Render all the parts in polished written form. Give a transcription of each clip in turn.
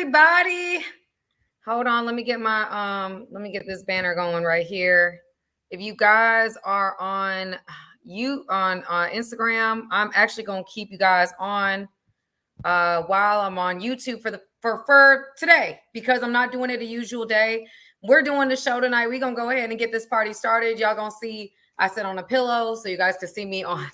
everybody. Hold on, let me get this banner going right here. If you guys are on Instagram, I'm actually going to keep you guys on while I'm on YouTube for today, because I'm not doing it a usual day. We're doing the show tonight. We're going to go ahead and get this party started. Y'all going to see I sit on a pillow so you guys can see me on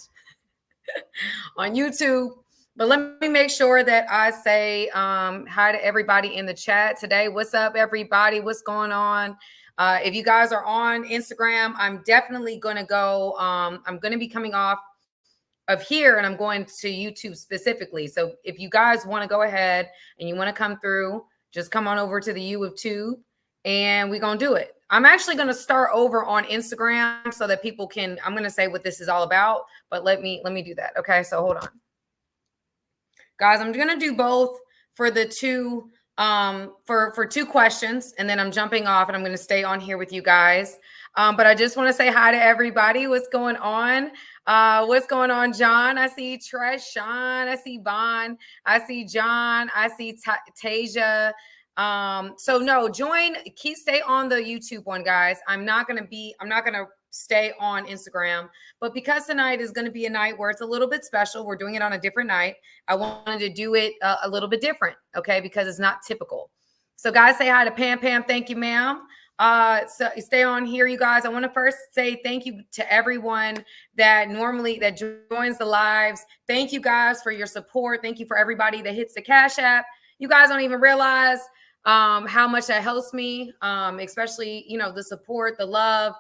on YouTube. But let me make sure that I say hi to everybody in the chat today. What's up, everybody? What's going on? If you guys are on Instagram, I'm definitely going to go. I'm going to be coming off of here and I'm going to YouTube specifically. So if you guys want to go ahead and you want to come through, just come on over to the U of Tube and we're going to do it. I'm actually going to start over on Instagram so that people can, I'm going to say what this is all about, but let me do that. Okay. So hold on. Guys, I'm going to do both for the two, for 2 questions, and then I'm jumping off and I'm going to stay on here with you guys. But I just want to say hi to everybody. What's going on? What's going on, John? I see Tresh, Sean. I see Bon. I see John. I see Tasia. So no, stay on the YouTube one, guys. I'm not going to stay on Instagram, but because tonight is going to be a night where it's a little bit special, we're doing it on a different night. I wanted to do it a little bit different. Okay. Because it's not typical. So guys, say hi to Pam. Pam, thank you, ma'am. So stay on here, you guys. I want to first say thank you to everyone that joins the lives. Thank you guys for your support. Thank you for everybody that hits the Cash App. You guys don't even realize how much that helps me, especially, the support, the love,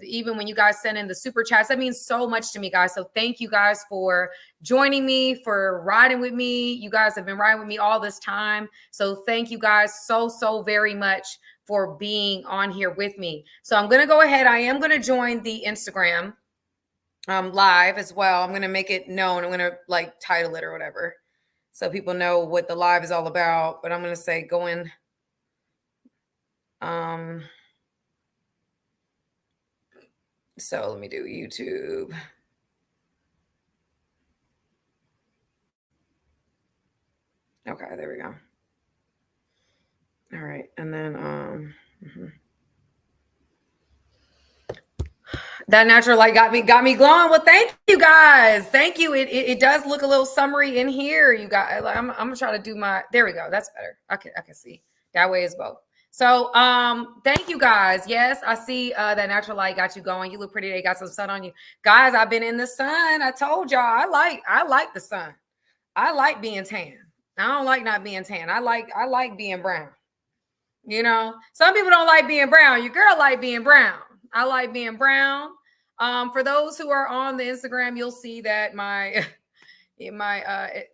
even when you guys send in the super chats, that means so much to me, guys. So thank you guys for joining me, for riding with me. You guys have been riding with me all this time. So thank you guys so very much for being on here with me. So I'm going to go ahead. I am going to join the Instagram live as well. I'm going to make it known. I'm going to title it or whatever, so people know what the live is all about. But I'm going to say go in. So let me do YouTube. Okay, there we go. All right. And then that natural light got me glowing. Well, thank you guys. Thank you. It does look a little summery in here. You guys, I'm gonna try to do there we go. That's better. I can see that way as well. So thank you guys. Yes, I see that natural light got you going. You look pretty. They got some sun on you. Guys, I've been in the sun. I told y'all I like the sun. I like being tan. I don't like not being tan. I like being brown. Some people don't like being brown. Your girl like being brown. I like being brown. For those who are on the Instagram, you'll see that my I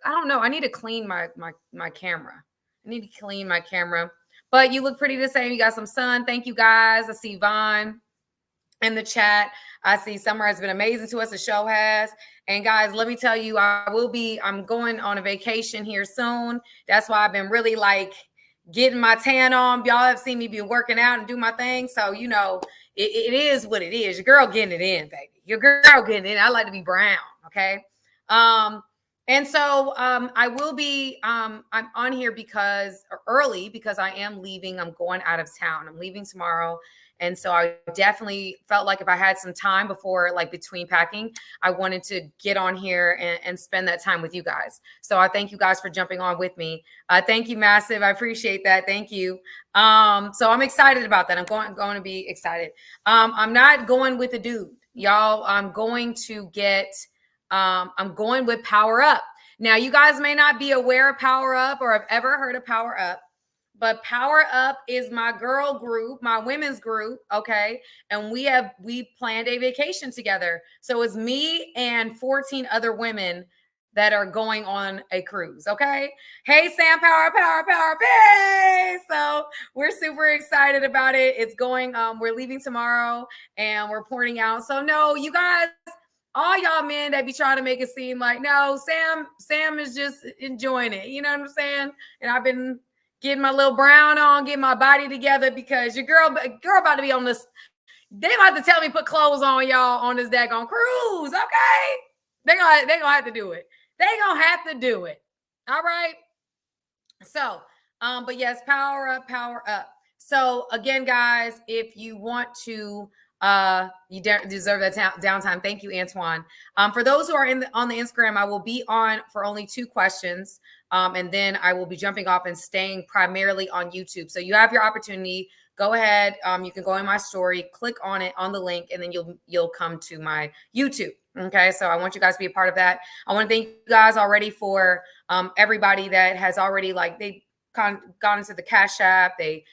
don't know. I need to clean my camera. I need to clean my camera. But you look pretty the same. You got some sun. Thank you guys. I see Vaughn in the chat. I see Summer has been amazing to us. The show has. And guys, let me tell you, I'm going on a vacation here soon. That's why I've been really getting my tan on. Y'all have seen me be working out and do my thing. So, it is what it is. Your girl getting it in, baby. Your girl getting it in. I like to be brown. Okay. And so I will be, I'm on here early because I am leaving. I'm going out of town. I'm leaving tomorrow. And so I definitely felt like if I had some time before, between packing, I wanted to get on here and spend that time with you guys. So I thank you guys for jumping on with me. Thank you, Massive. I appreciate that. Thank you. So I'm excited about that. I'm going to be excited. I'm not going with a dude, y'all. I'm going with Power Up. Now, you guys may not be aware of Power Up or have ever heard of Power Up, but Power Up is my girl group, my women's group, okay? And we planned a vacation together. So it's me and 14 other women that are going on a cruise, okay? Hey, Sam, Power. Hey! So we're super excited about it. It's going, we're leaving tomorrow and we're porting out. So no, you guys, all y'all men that be trying to make it seem like, no, Sam is just enjoying it. You know what I'm saying? And I've been getting my little brown on, getting my body together because your girl about to be on this. They don't have to tell me put clothes on, y'all, on this daggone cruise, okay? They gonna have to do it. They gonna have to do it. All right? So, but yes, power up, power up. So again, guys, if you want to, deserve that downtime. Thank you, Antoine. For those who are on the Instagram, I will be on for only 2 questions. And then I will be jumping off and staying primarily on YouTube. So you have your opportunity. Go ahead. You can go in my story, click on it on the link, and then you'll come to my YouTube. Okay. So I want you guys to be a part of that. I want to thank you guys already for everybody that has already they gone into the Cash App. They,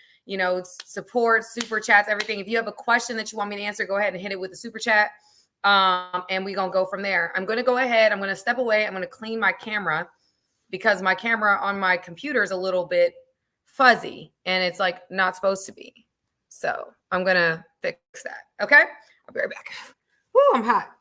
support, super chats, everything. If you have a question that you want me to answer, go ahead and hit it with the super chat. And we're going to go from there. I'm going to go ahead. I'm going to step away. I'm going to clean my camera because my camera on my computer is a little bit fuzzy and it's not supposed to be. So I'm going to fix that. Okay. I'll be right back. Woo, I'm hot.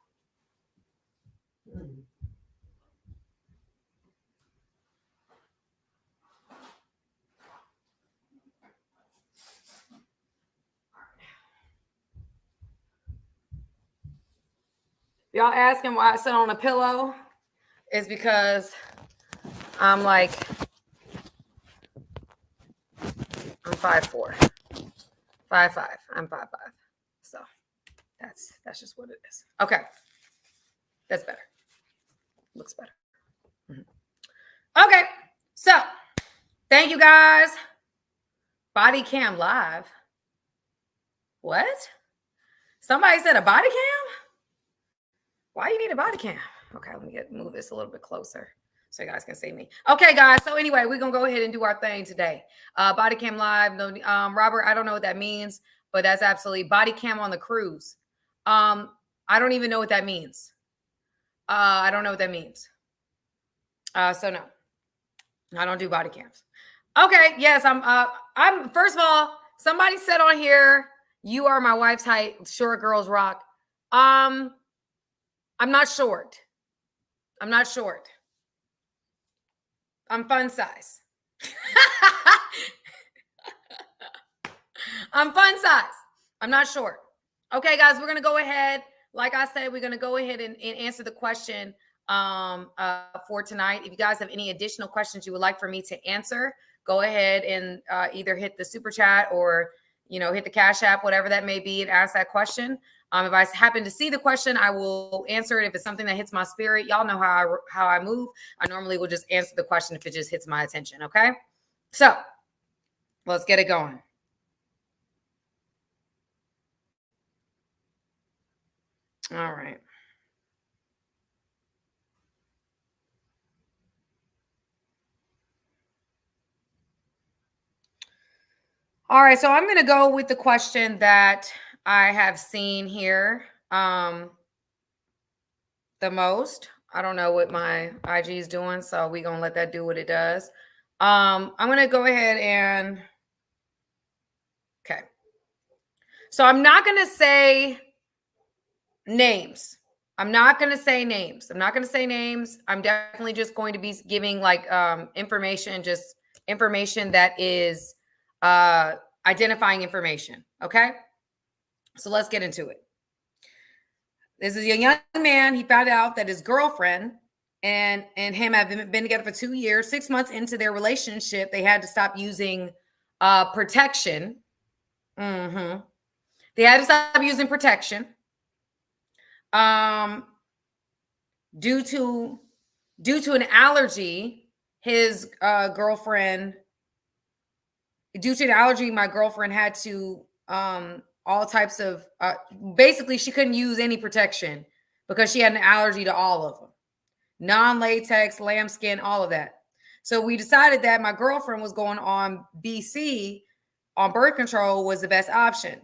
Y'all asking why I sit on a pillow is because I'm 5'4", 5'5". I'm 5'5". So that's just what it is. Okay. That's better. Looks better. Mm-hmm. Okay. So thank you guys. Body cam live. What? Somebody said a body cam? Why you need a body cam? Okay, let me move this a little bit closer so you guys can see me. Okay, guys. So anyway, we're gonna go ahead and do our thing today. Body cam live. No, Robert, I don't know what that means, but that's absolutely body cam on the cruise. I don't even know what that means. I don't know what that means. So no, I don't do body cams. Okay, yes, I'm first of all, somebody said on here, you are my wife's height, short girls rock. I'm not short. I'm not short. I'm fun size. I'm fun size. I'm not short. Okay, guys, we're going to go ahead. Like I said, we're going to go ahead and answer the question for tonight. If you guys have any additional questions you would like for me to answer, go ahead and either hit the super chat or, hit the Cash App, whatever that may be, and ask that question. If I happen to see the question, I will answer it. If it's something that hits my spirit, y'all know how I move. I normally will just answer the question if it just hits my attention. Okay. So let's get it going. All right. All right. So I'm going to go with the question that I have seen here the most. I don't know what my IG is doing, so we're going to let that do what it does. I'm going to go ahead and, okay. So I'm not going to say names. I'm definitely just going to be giving information that is identifying information. Okay. So let's get into it. This is a young man. He found out that his girlfriend and him have been together for 2 years. 6 months into their relationship, they had to stop using protection. Mm-hmm. They had to stop using protection due to an allergy. His girlfriend, due to an allergy, my girlfriend had to all types of basically she couldn't use any protection because she had an allergy to all of them. Non-latex, lambskin, all of that. So we decided that my girlfriend was going on BC on birth control was the best option.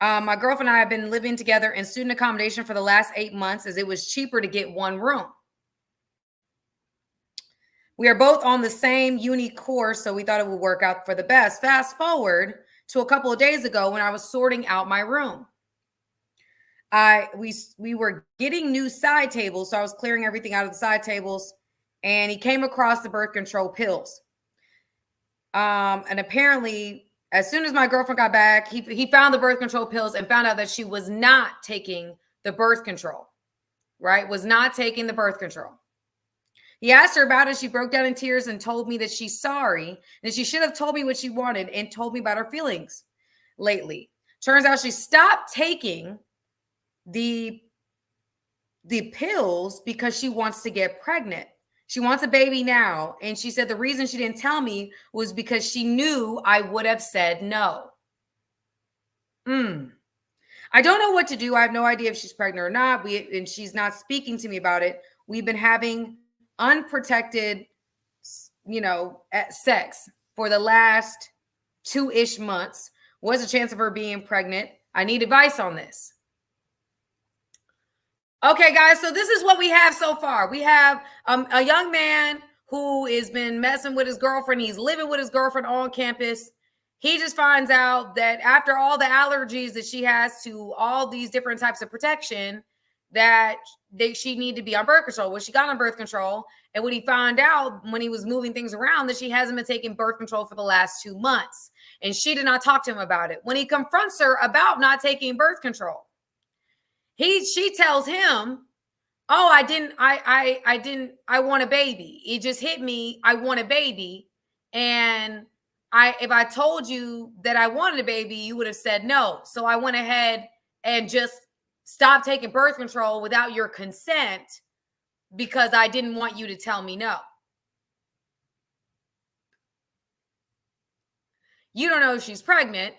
My girlfriend and I have been living together in student accommodation for the last 8 months as it was cheaper to get one room. We are both on the same uni course, so we thought it would work out for the best. Fast forward to a couple of days ago when I was sorting out my room. We were getting new side tables, so I was clearing everything out of the side tables, and he came across the birth control pills. And apparently, as soon as my girlfriend got back, he found the birth control pills and found out that she was not taking the birth control, right? Was not taking the birth control. He asked her about it. She broke down in tears and told me that she's sorry, and she should have told me what she wanted and told me about her feelings lately. Turns out she stopped taking the pills because she wants to get pregnant. She wants a baby now. And she said the reason she didn't tell me was because she knew I would have said no. I don't know what to do. I have no idea if she's pregnant or not. And she's not speaking to me about it. We've been having unprotected, sex for the last 2-ish months. What's the chance of her being pregnant? I need advice on this. Okay, guys, so this is what we have so far. We have a young man who has been messing with his girlfriend. He's living with his girlfriend on campus. He just finds out that after all the allergies that she has to all these different types of protection, that she need to be on birth control. Well, she got on birth control. And when he found out when he was moving things around that she hasn't been taking birth control for the last 2 months. And she did not talk to him about it. When he confronts her about not taking birth control, she tells him, oh, I want a baby. It just hit me. I want a baby. And if I told you that I wanted a baby, you would have said no. So I went ahead and just stopped taking birth control without your consent because I didn't want you to tell me no. You don't know if she's pregnant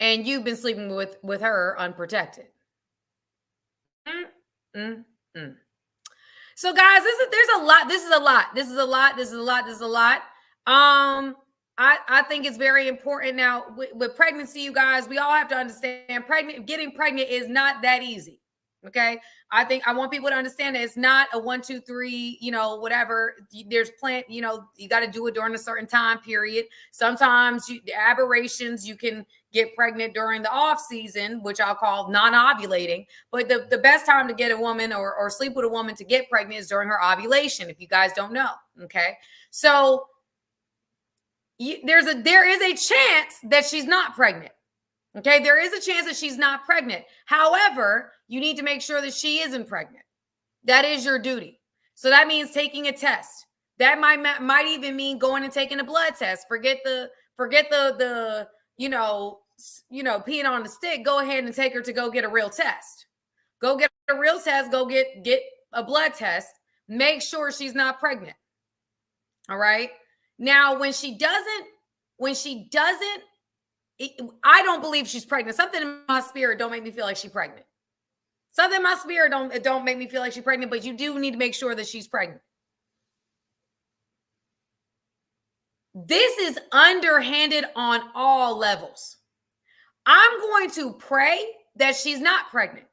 and you've been sleeping with her unprotected. So guys, there's a lot. This is a lot. I think it's very important now with pregnancy, you guys. We all have to understand getting pregnant is not that easy. Okay. I want people to understand that it's not a 1, 2, 3, whatever. There's you got to do it during a certain time period. Sometimes aberrations, you can get pregnant during the off season, which I'll call non-ovulating. But the best time to get a woman or sleep with a woman to get pregnant is during her ovulation. If you guys don't know. Okay. So there is a chance that she's not pregnant. Okay, there is a chance that she's not pregnant. However, you need to make sure that she isn't pregnant. That is your duty. So that means taking a test. That might even mean going and taking a blood test. Forget the peeing on the stick. Go ahead and take her to go get a real test. Go get a real test. Go get a blood test. Make sure she's not pregnant. All right. Now, when she doesn't, I don't believe she's pregnant. Something in my spirit don't make me feel like she's pregnant. Something in my spirit don't make me feel like she's pregnant, but you do need to make sure that she's pregnant. This is underhanded on all levels. I'm going to pray that she's not pregnant.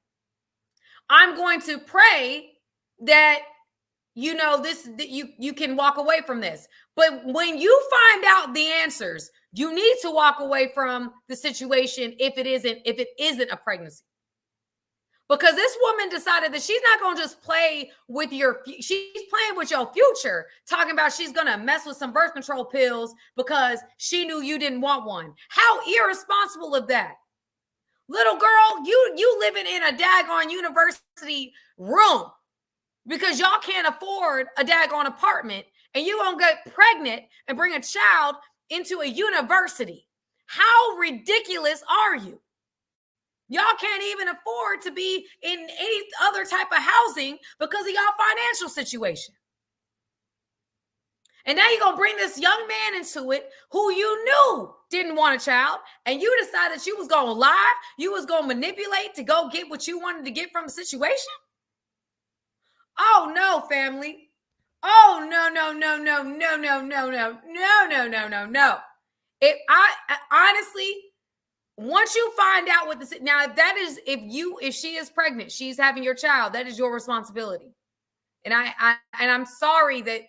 I'm going to pray that you can walk away from this. But when you find out the answers, you need to walk away from the situation if it isn't a pregnancy. Because this woman decided that she's not going to just play with she's playing with your future, talking about she's going to mess with some birth control pills because she knew you didn't want one. How irresponsible of that. Little girl, you living in a daggone university room because y'all can't afford a daggone apartment and you gonna get pregnant and bring a child into a university. How ridiculous are you? Y'all can't even afford to be in any other type of housing because of y'all financial situation. And now you're going to bring this young man into it who you knew didn't want a child, and you decided you was going to lie, you was going to manipulate to go get what you wanted to get from the situation? Oh, no, family. Oh, no. Honestly, once you find out what this, now that is, if she is pregnant, she's having your child, that is your responsibility. And I'm sorry that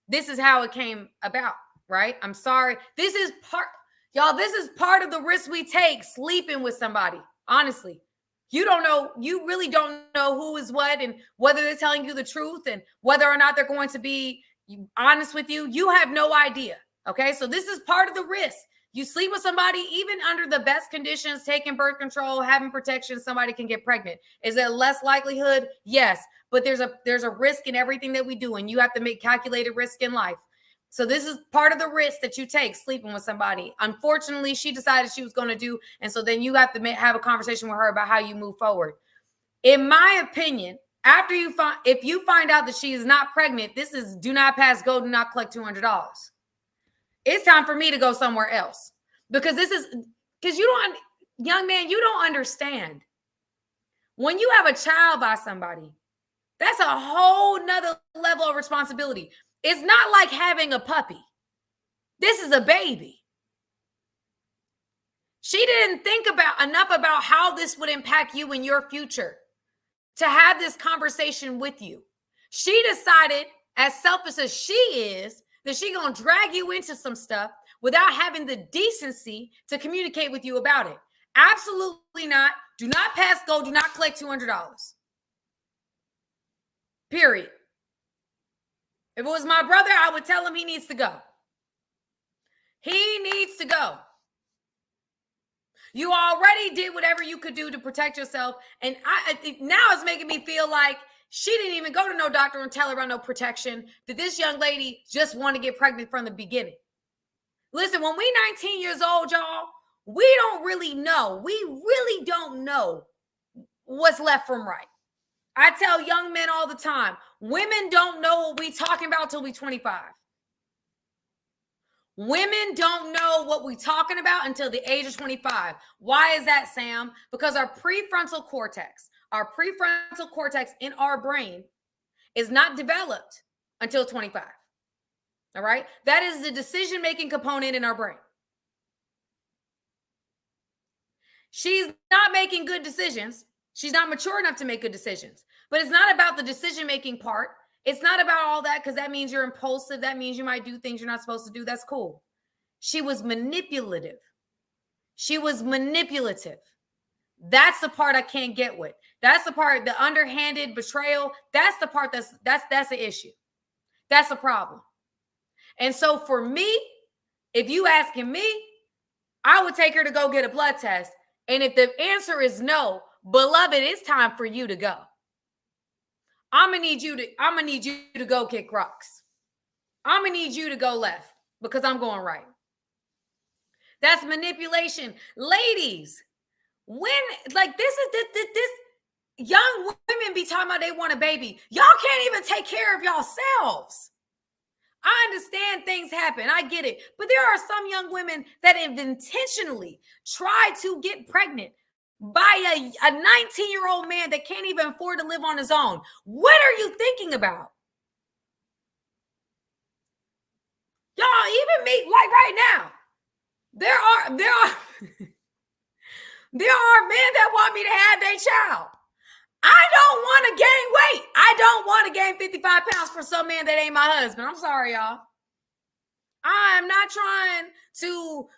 this is how it came about, right? I'm sorry. This is part of the risk we take sleeping with somebody. Honestly, you really don't know who is what and whether they're telling you the truth and whether or not they're going to be honest with you. You have no idea. Okay. So this is part of the risk. You sleep with somebody, even under the best conditions, taking birth control, having protection, somebody can get pregnant. Is it less likelihood? Yes, but there's a risk in everything that we do, and you have to make calculated risk in life. So this is part of the risk that you take, sleeping with somebody. Unfortunately, she decided she was going to do, and so then you have to have a conversation with her about how you move forward. In my opinion, if you find out that she is not pregnant, this is do not pass go, do not collect $200. It's time for me to go somewhere else, because young man, you don't understand. When you have a child by somebody, that's a whole nother level of responsibility. It's not like having a puppy. This is a baby. She didn't think enough about how this would impact you in your future to have this conversation with you. She decided, as selfish as she is, that she's going to drag you into some stuff without having the decency to communicate with you about it. Absolutely not. Do not pass go. Do not collect $200. Period. If it was my brother, I would tell him he needs to go. He needs to go. You already did whatever you could do to protect yourself. And now it's making me feel like she didn't even go to no doctor and tell her about no protection, that this young lady just wanted to get pregnant from the beginning. Listen, when we 19 years old, y'all, we don't really know. We really don't know what's left from right. I tell young men all the time, women don't know what we talking about till we 25. Women don't know what we're talking about until the age of 25. Why is that, Sam? Because our prefrontal cortex in our brain is not developed until 25. All right? That is the decision-making component in our brain. She's not making good decisions. She's not mature enough to make good decisions. But it's not about the decision-making part. It's not about all that, because that means you're impulsive. That means you might do things you're not supposed to do. That's cool. She was manipulative. That's the part I can't get with. That's the part, the underhanded betrayal. That's the part that's the issue. That's the problem. And so for me, if you asking me, I would take her to go get a blood test. And if the answer is no, beloved, it's time for you to go. I'm gonna need you to go kick rocks. I'm gonna need you to go left because I'm going right. That's manipulation. Ladies, when this young women be talking about they want a baby. Y'all can't even take care of yourselves. I understand things happen. I get it. But there are some young women that have intentionally tried to get pregnant by a 19-year-old man that can't even afford to live on his own. What are you thinking about? Y'all, even me, like right now, there are men that want me to have their child. I don't want to gain weight. I don't want to gain 55 pounds for some man that ain't my husband. I'm sorry, y'all. I am not trying to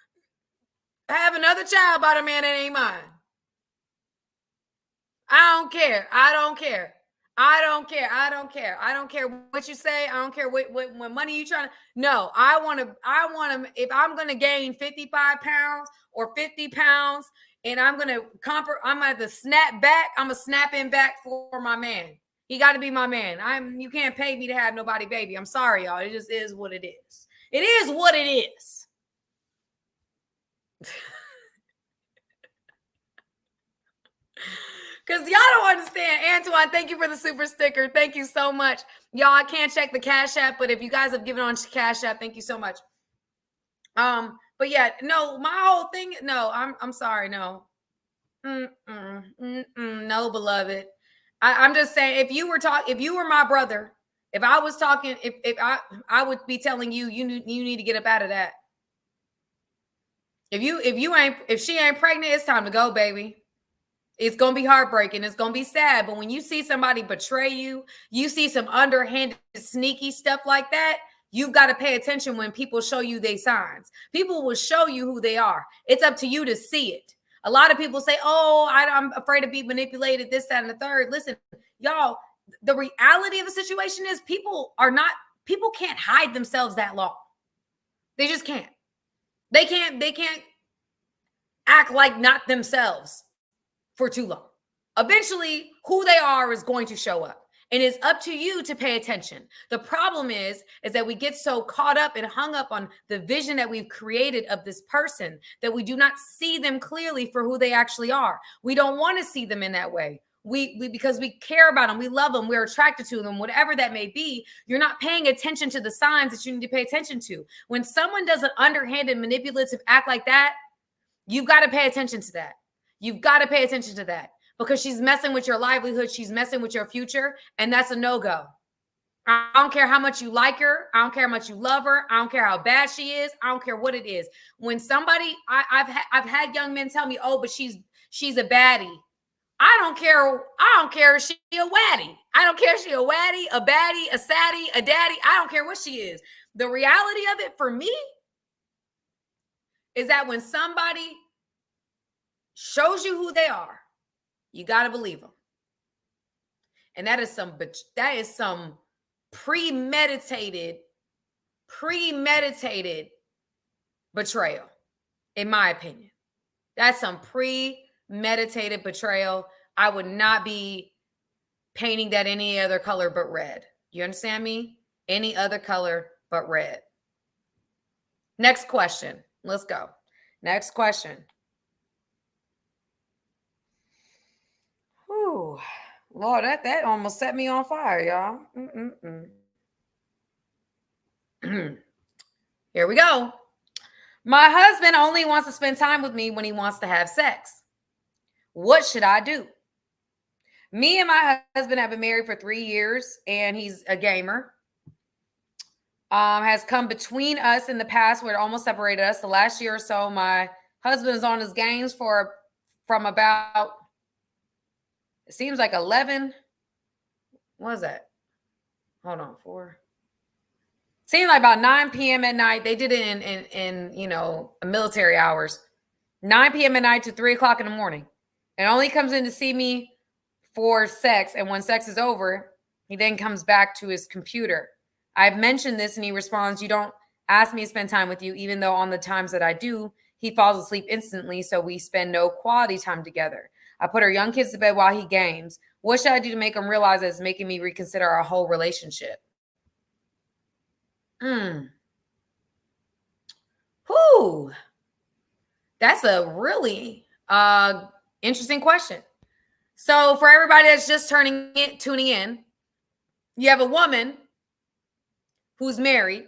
have another child by a man that ain't mine. I don't care. I don't care what you say. I don't care what money you trying to. No, I want to, if I'm going to gain 55 pounds or 50 pounds and I'm going to have to snap back, I'm going to snap in back for my man. He got to be my man. You can't pay me to have nobody baby. I'm sorry, y'all. It just is what it is. It is what it is. Because y'all don't understand. Antoine, thank you for the super sticker. Thank you so much. Y'all, I can't check the Cash App, but if you guys have given on Cash App, thank you so much. But yeah, no, my whole thing, no, I'm sorry, no. No, beloved. I'm just saying, if you were my brother, if I was talking, if I would be telling you, you need to get up out of that. If she ain't pregnant, it's time to go, baby. It's going to be heartbreaking. It's going to be sad. But when you see somebody betray you, you see some underhanded, sneaky stuff like that, you've got to pay attention when people show you their signs. People will show you who they are. It's up to you to see it. A lot of people say, oh, I'm afraid to be manipulated, this, that, and the third. Listen, y'all, the reality of the situation is people can't hide themselves that long. They just can't. They can't act like not themselves for too long. Eventually, who they are is going to show up. And it's up to you to pay attention. The problem is that we get so caught up and hung up on the vision that we've created of this person that we do not see them clearly for who they actually are. We don't want to see them in that way. We because we care about them, we love them, we're attracted to them, whatever that may be. You're not paying attention to the signs that you need to pay attention to. When someone does an underhanded, manipulative act like that, you've got to pay attention to that. You've got to pay attention to that. Because she's messing with your livelihood. She's messing with your future. And that's a no-go. I don't care how much you like her. I don't care how much you love her. I don't care how bad she is. I don't care what it is. When somebody, I've had young men tell me, oh, but she's a baddie. I don't care if she a waddie. I don't care if she a waddie, a baddie, a saddie, a daddy. I don't care what she is. The reality of it for me is that when somebody shows you who they are, you got to believe them. And that is some premeditated betrayal, in my opinion. That's some premeditated betrayal. I would not be painting that any other color but red. You understand me? Any other color but red. Next question. Let's go. Next question. Whew. Lord, that almost set me on fire, y'all. Here we go. My husband only wants to spend time with me when he wants to have sex. What should I do? Me and my husband have been married for 3 years, and he's a gamer. Has come between us in the past where it almost separated us. The last year or so, my husband is on his games from about, it seems like 11. What was that? Hold on, 4. Seemed like about 9 p.m. at night. They did it in military hours. 9 p.m. at night to 3 o'clock in the morning. And only comes in to see me for sex. And when sex is over, he then comes back to his computer. I've mentioned this and he responds, you don't ask me to spend time with you, even though on the times that I do, he falls asleep instantly. So we spend no quality time together. I put our young kids to bed while he games. What should I do to make him realize that it's making me reconsider our whole relationship? Whew. That's a really interesting question. So for everybody that's just tuning in, you have a woman who's married.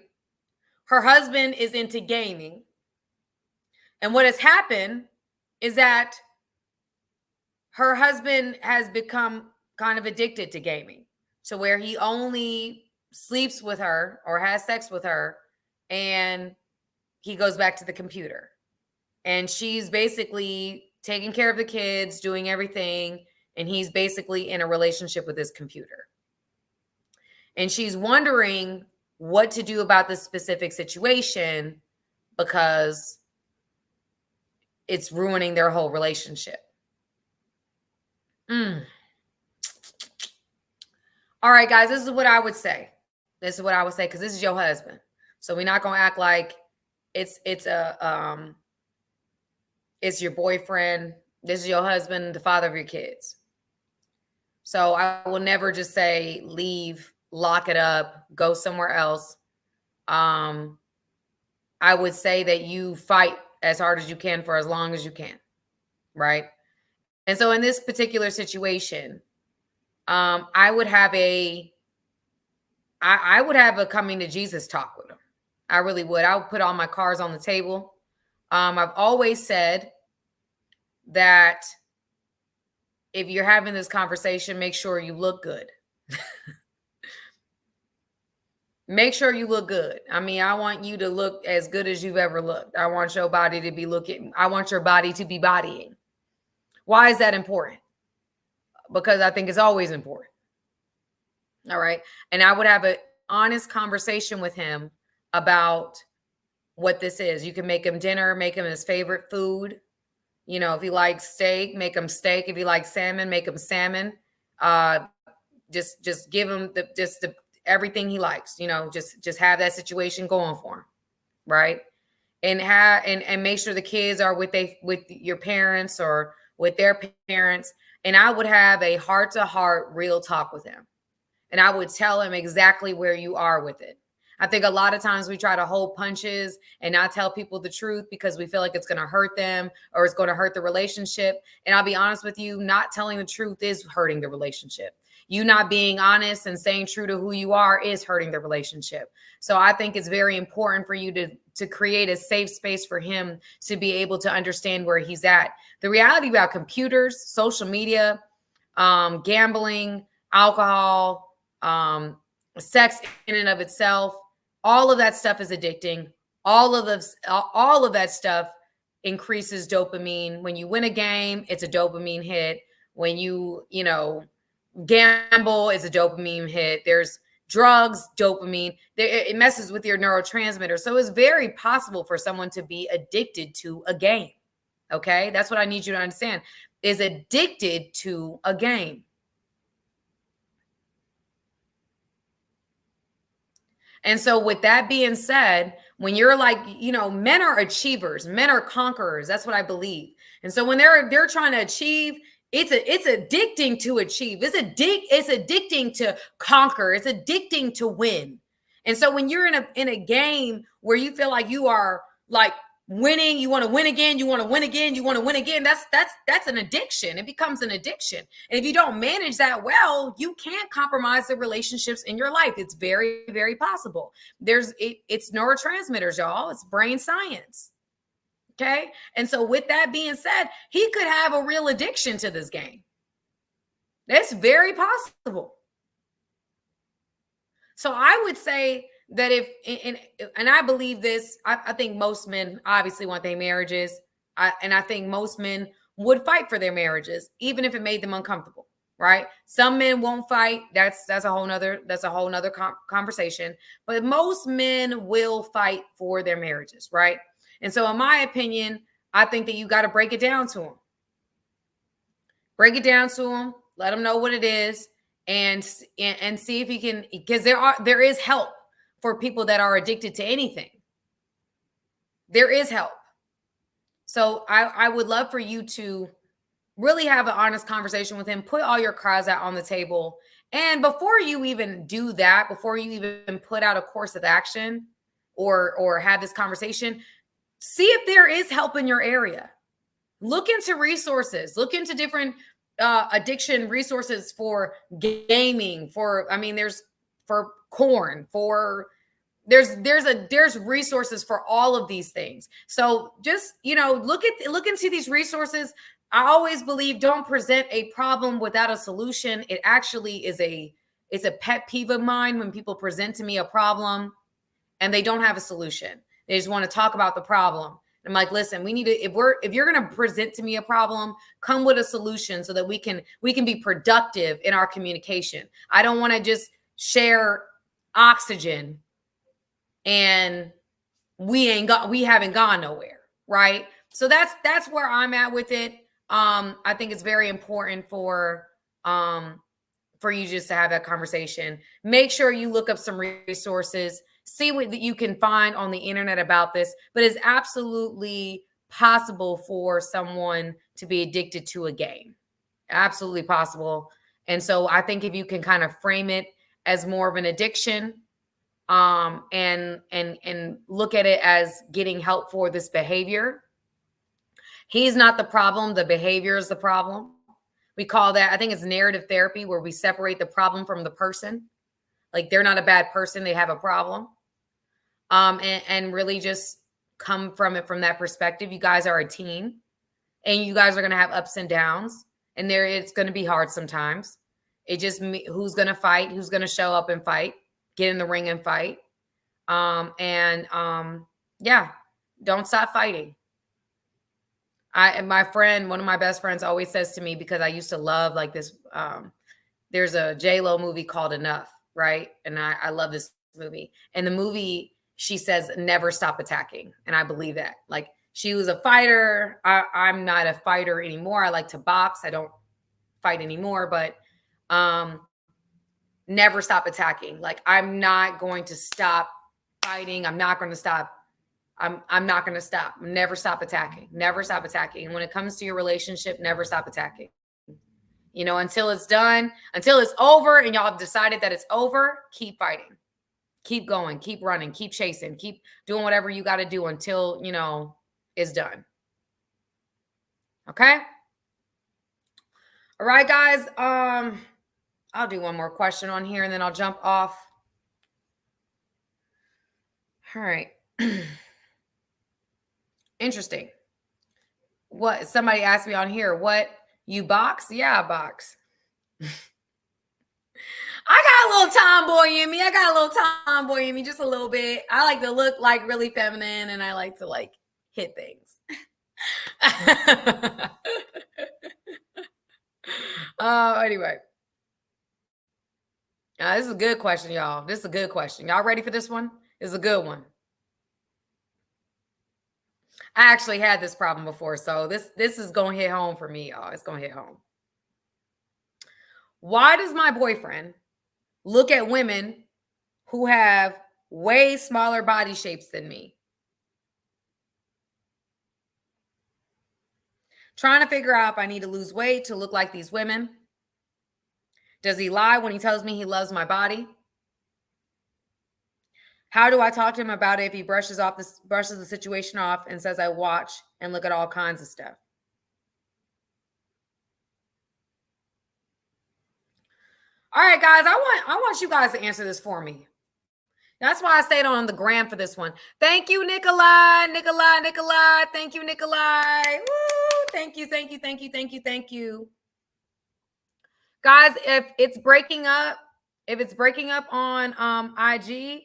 Her husband is into gaming. And what has happened is that her husband has become kind of addicted to gaming, to where he only sleeps with her or has sex with her and he goes back to the computer. And she's basically taking care of the kids, doing everything, and he's basically in a relationship with his computer. And she's wondering what to do about this specific situation because it's ruining their whole relationship. All right, guys, this is what I would say. This is what I would say because this is your husband. So we're not going to act like it's your boyfriend. This is your husband, the father of your kids. So I will never just say leave, lock it up, go somewhere else. I would say that you fight as hard as you can for as long as you can, right? And so in this particular situation, I would have a coming to Jesus talk with him. I really would. I would put all my cards on the table. I've always said that if you're having this conversation, make sure you look good. Make sure you look good. I mean, I want you to look as good as you've ever looked. I want your body to be looking. I want your body to be bodying. Why is that important? Because I think it's always important. All right. And I would have an honest conversation with him about what this is. You can make him dinner, make him his favorite food. You know, if he likes steak, make him steak. If he likes salmon, make him salmon. Just give him the everything he likes. You know, just have that situation going for him, right? and make sure the kids are with your parents or with their parents. And I would have a heart to heart real talk with him. And I would tell him exactly where you are with it. I think a lot of times we try to hold punches and not tell people the truth because we feel like it's going to hurt them or it's going to hurt the relationship. And I'll be honest with you, not telling the truth is hurting the relationship. You not being honest and staying true to who you are is hurting the relationship. So I think it's very important for you to create a safe space for him to be able to understand where he's at. The reality about computers, social media, gambling, alcohol, sex in and of itself, all of that stuff is addicting. All of that stuff increases dopamine. When you win a game, it's a dopamine hit. When you gamble, it's a dopamine hit. There's drugs, dopamine. It messes with your neurotransmitter. So it's very possible for someone to be addicted to a game. Okay? That's what I need you to understand. Is addicted to a game. And so with that being said, when you're like, men are achievers, men are conquerors. That's what I believe. And so when they're trying to achieve, it's addicting to achieve. It's addicting to conquer. It's addicting to win. And so when you're in a game where you feel like you are like winning, you want to win again, you want to win again, you want to win again, that's an addiction. It becomes an addiction. And if you don't manage that well, you can't compromise the relationships in your life. It's very, very possible. It's neurotransmitters, y'all. It's brain science. Okay. And so with that being said, he could have a real addiction to this game. That's very possible. So I would say that and I believe this, I think most men obviously want their marriages. And I think most men would fight for their marriages, even if it made them uncomfortable, right? Some men won't fight. That's a whole nother conversation. But most men will fight for their marriages, right? And so in my opinion, I think that you got to break it down to them. Break it down to them. Let them know what it is and see if he can, because there is help for people that are addicted to anything. There is help. So I would love for you to really have an honest conversation with him. Put all your cards out on the table. And before you even do that, before you even put out a course of action or have this conversation, see if there is help in your area. Look into resources. Look into different addiction resources for gaming, there's for corn, there's resources for all of these things. So just, look into these resources. I always believe don't present a problem without a solution. It actually it's a pet peeve of mine when people present to me a problem and they don't have a solution. They just want to talk about the problem. I'm like, listen, we need to, if you're going to present to me a problem, come with a solution so that we can be productive in our communication. I don't want to just share oxygen and we haven't gone nowhere. Right. So that's where I'm at with it. I think it's very important for you just to have that conversation. Make sure you look up some resources. See what you can find on the internet about this, but it's absolutely possible for someone to be addicted to a game. Absolutely possible. And so I think if you can kind of frame it as more of an addiction, and look at it as getting help for this behavior. He's not the problem. The behavior is the problem. We call that, I think it's narrative therapy, where we separate the problem from the person. Like they're not a bad person. They have a problem. And really just come from it from that perspective. You guys are a team and you guys are going to have ups and downs, and it's going to be hard sometimes. It just, who's going to fight, who's going to show up and fight, get in the ring and fight. Yeah, don't stop fighting. One of my best friends always says to me, because I used to love like this, there's a J-Lo movie called Enough, right? And I love this movie. And the movie, she says, never stop attacking. And I believe that. Like, she was a fighter. I'm not a fighter anymore. I like to box. I don't fight anymore, but never stop attacking. Like, I'm not going to stop fighting. I'm not going to stop. I'm not going to stop. Never stop attacking. Never stop attacking. And when it comes to your relationship, never stop attacking. You know, until it's done, until it's over and y'all have decided that it's over, keep fighting. Keep going, keep running, keep chasing, keep doing whatever you got to do until, you know, it's done. Okay? All right, guys. I'll do one more question on here and then I'll jump off. All right. Interesting. What somebody asked me on here, what you box? Yeah, I box. I got a little tomboy in me. I got a little tomboy in me, just a little bit. I like to look like really feminine and I like to like hit things. Anyway. This is a good question, y'all. This is a good question. Y'all ready for this one? This is a good one. I actually had this problem before, so this is going to hit home for me, y'all. It's going to hit home. Why does my boyfriend look at women who have way smaller body shapes than me? Trying to figure out if I need to lose weight to look like these women. Does he lie when he tells me he loves my body? How do I talk to him about it if he brushes the situation off and says I watch and look at all kinds of stuff? All right, guys, I want you guys to answer this for me. That's why I stayed on the gram for this one. Thank you, Nikolai. Thank you, Nikolai. Woo! Thank you. Guys, if it's breaking up on IG,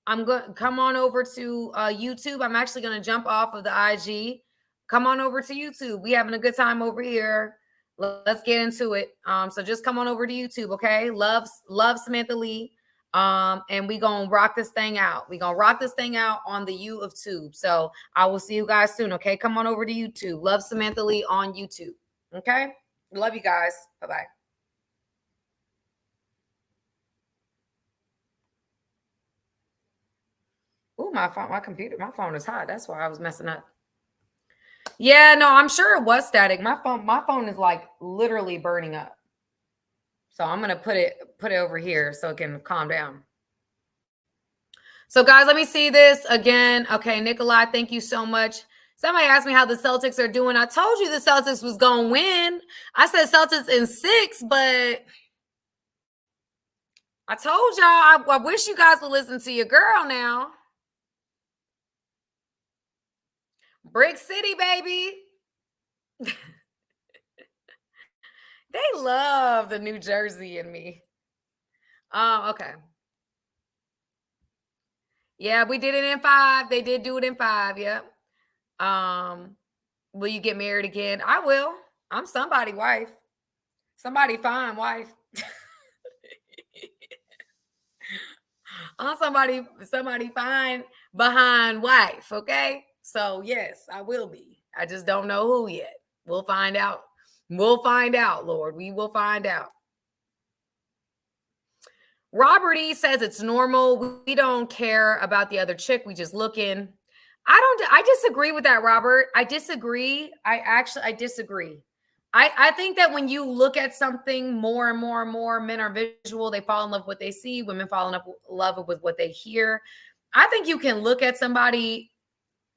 I'm going to come on over to YouTube. I'm actually going to jump off of the IG. Come on over to YouTube. We having a good time over here. Let's get into it. So just come on over to YouTube, okay? Love Samantha Lee. And we gonna rock this thing out. We gonna rock this thing out on the U of Tube. So I will see you guys soon, okay? Come on over to YouTube. Love Samantha Lee on YouTube, okay? Love you guys. Bye-bye. Ooh, my phone is hot. That's why I was messing up. Yeah, no, I'm sure it was static. My phone is like literally burning up. So I'm gonna put it over here so it can calm down. So guys, let me see this again. Okay, Nikolai, thank you so much. Somebody asked me how the Celtics are doing. I told you the Celtics was gonna win. I said Celtics in 6, but I told y'all I wish you guys would listen to your girl now. Brick City, baby. They love the New Jersey in me. Okay. Yeah, we did it in 5. They did do it in 5. Yep. Will you get married again? I will. I'm somebody's wife. Somebody fine wife. I'm somebody fine behind wife. Okay. So yes, I will be. I just don't know who yet. We'll find out. We'll find out, Lord. We will find out. Robert E says it's normal. We don't care about the other chick. We just looking. I disagree with that, Robert. I disagree. I disagree. I think that when you look at something more and more, men are visual. They fall in love with what they see. Women fall in love with what they hear. I think you can look at somebody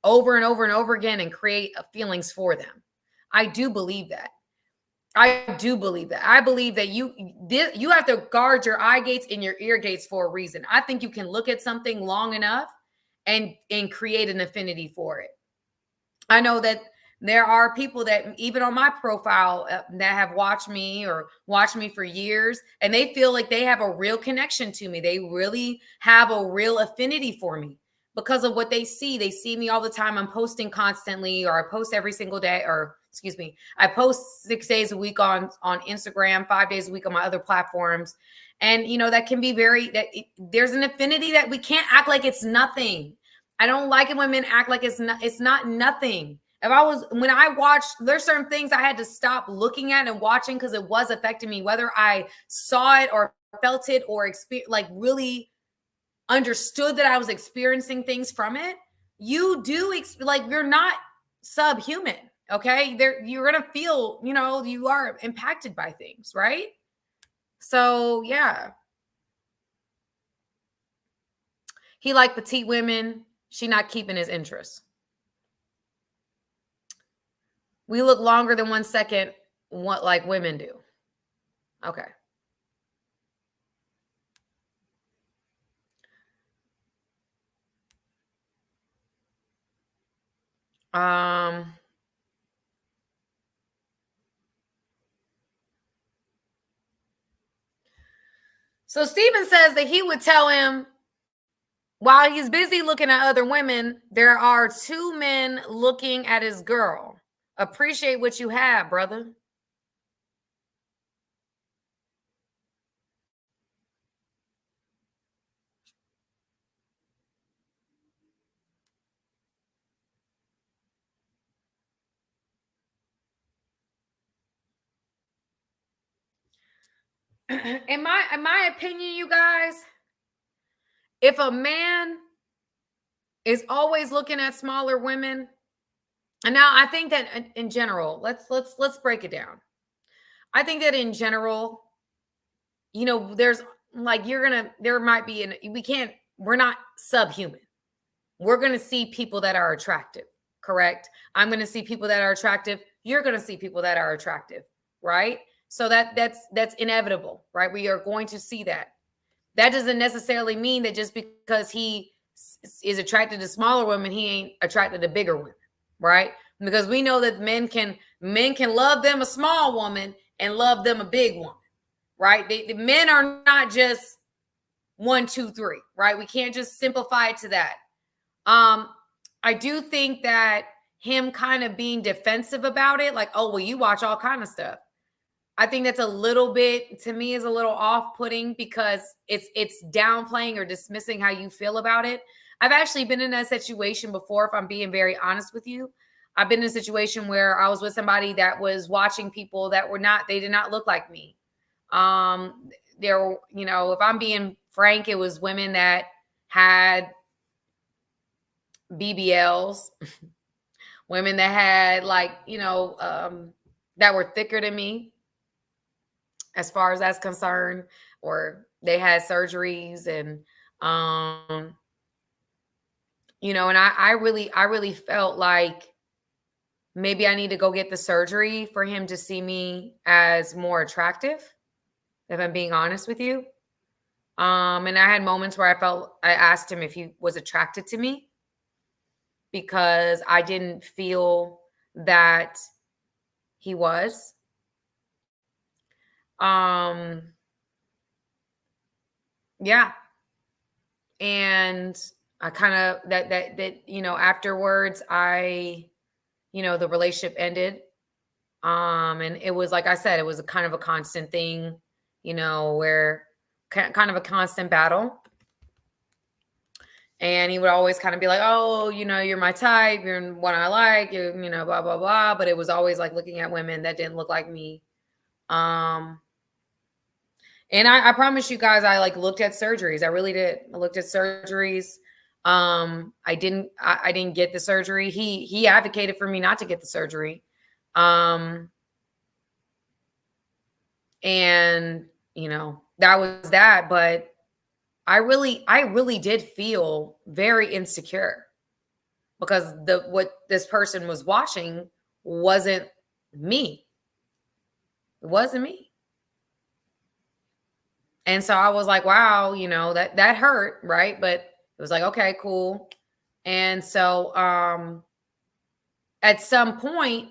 over and over again and create feelings for them. I do believe that. I believe that you have to guard your eye gates and your ear gates for a reason. I think you can look at something long enough and create an affinity for it. I know that there are people that even on my profile that have watched me for years, and they feel like they have a real connection to me. They really have a real affinity for me because of what they see. They see me all the time. I'm posting constantly, or I post every single day, or excuse me, I post 6 days a week on Instagram, 5 days a week on my other platforms. And, that can be there's an affinity that we can't act like it's nothing. I don't like it when men act like it's not nothing. When I watched, there's certain things I had to stop looking at and watching because it was affecting me, whether I saw it or felt it or really understood that I was experiencing things from it. you do like you're not subhuman. Okay, you're gonna feel, you are impacted by things, right? So yeah, he liked petite women. She not keeping his interest. We look longer than 1 second, what like women do. Okay. So Steven says that he would tell him, while he's busy looking at other women, there are 2 men looking at his girl. Appreciate what you have, brother. In my opinion, you guys, if a man is always looking at smaller women, and now I think that in general, let's break it down. I think that in general, there's like there might be we're not subhuman. We're gonna see people that are attractive, correct? I'm gonna see people that are attractive. You're gonna see people that are attractive, right? So that's inevitable, right? We are going to see that. That doesn't necessarily mean that just because he is attracted to smaller women, he ain't attracted to bigger women, right? Because we know that men can love them a small woman and love them a big woman, right? The men are not just 1, 2, 3, right? We can't just simplify it to that. I do think that him kind of being defensive about it, like, oh, well, you watch all kind of stuff. I think that's a little bit, to me, is a little off-putting because it's downplaying or dismissing how you feel about it. I've actually been in that situation before, if I'm being very honest with you. I've been in a situation where I was with somebody that was watching people that they did not look like me. If I'm being frank, it was women that had BBLs, women that had that were thicker than me, as far as that's concerned, or they had surgeries and and I really felt like maybe I need to go get the surgery for him to see me as more attractive, if I'm being honest with you. And I had moments where I asked him if he was attracted to me because I didn't feel that he was. Yeah. And I kind of afterwards the relationship ended. And it was, like I said, it was a kind of a constant thing, where kind of a constant battle. And he would always kind of be like, oh, you're my type, you're what I like, blah, blah, blah. But it was always like looking at women that didn't look like me. And I promise you guys, I looked at surgeries. I really did. I looked at surgeries. I didn't get the surgery. He advocated for me not to get the surgery. And that was that. But I really did feel very insecure because what this person was watching wasn't me. It wasn't me. And so I was like, wow, that hurt, right? But it was like, okay, cool. And so at some point,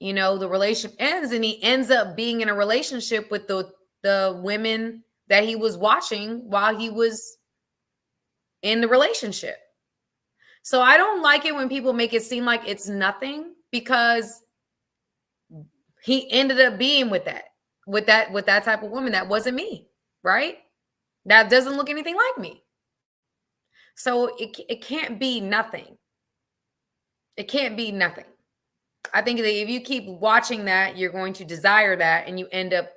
the relationship ends and he ends up being in a relationship with the women that he was watching while he was in the relationship. So I don't like it when people make it seem like it's nothing, because he ended up being with that type of woman that wasn't me, right? That doesn't look anything like me. So it can't be nothing. It can't be nothing. I think that if you keep watching that, you're going to desire that, and you end up,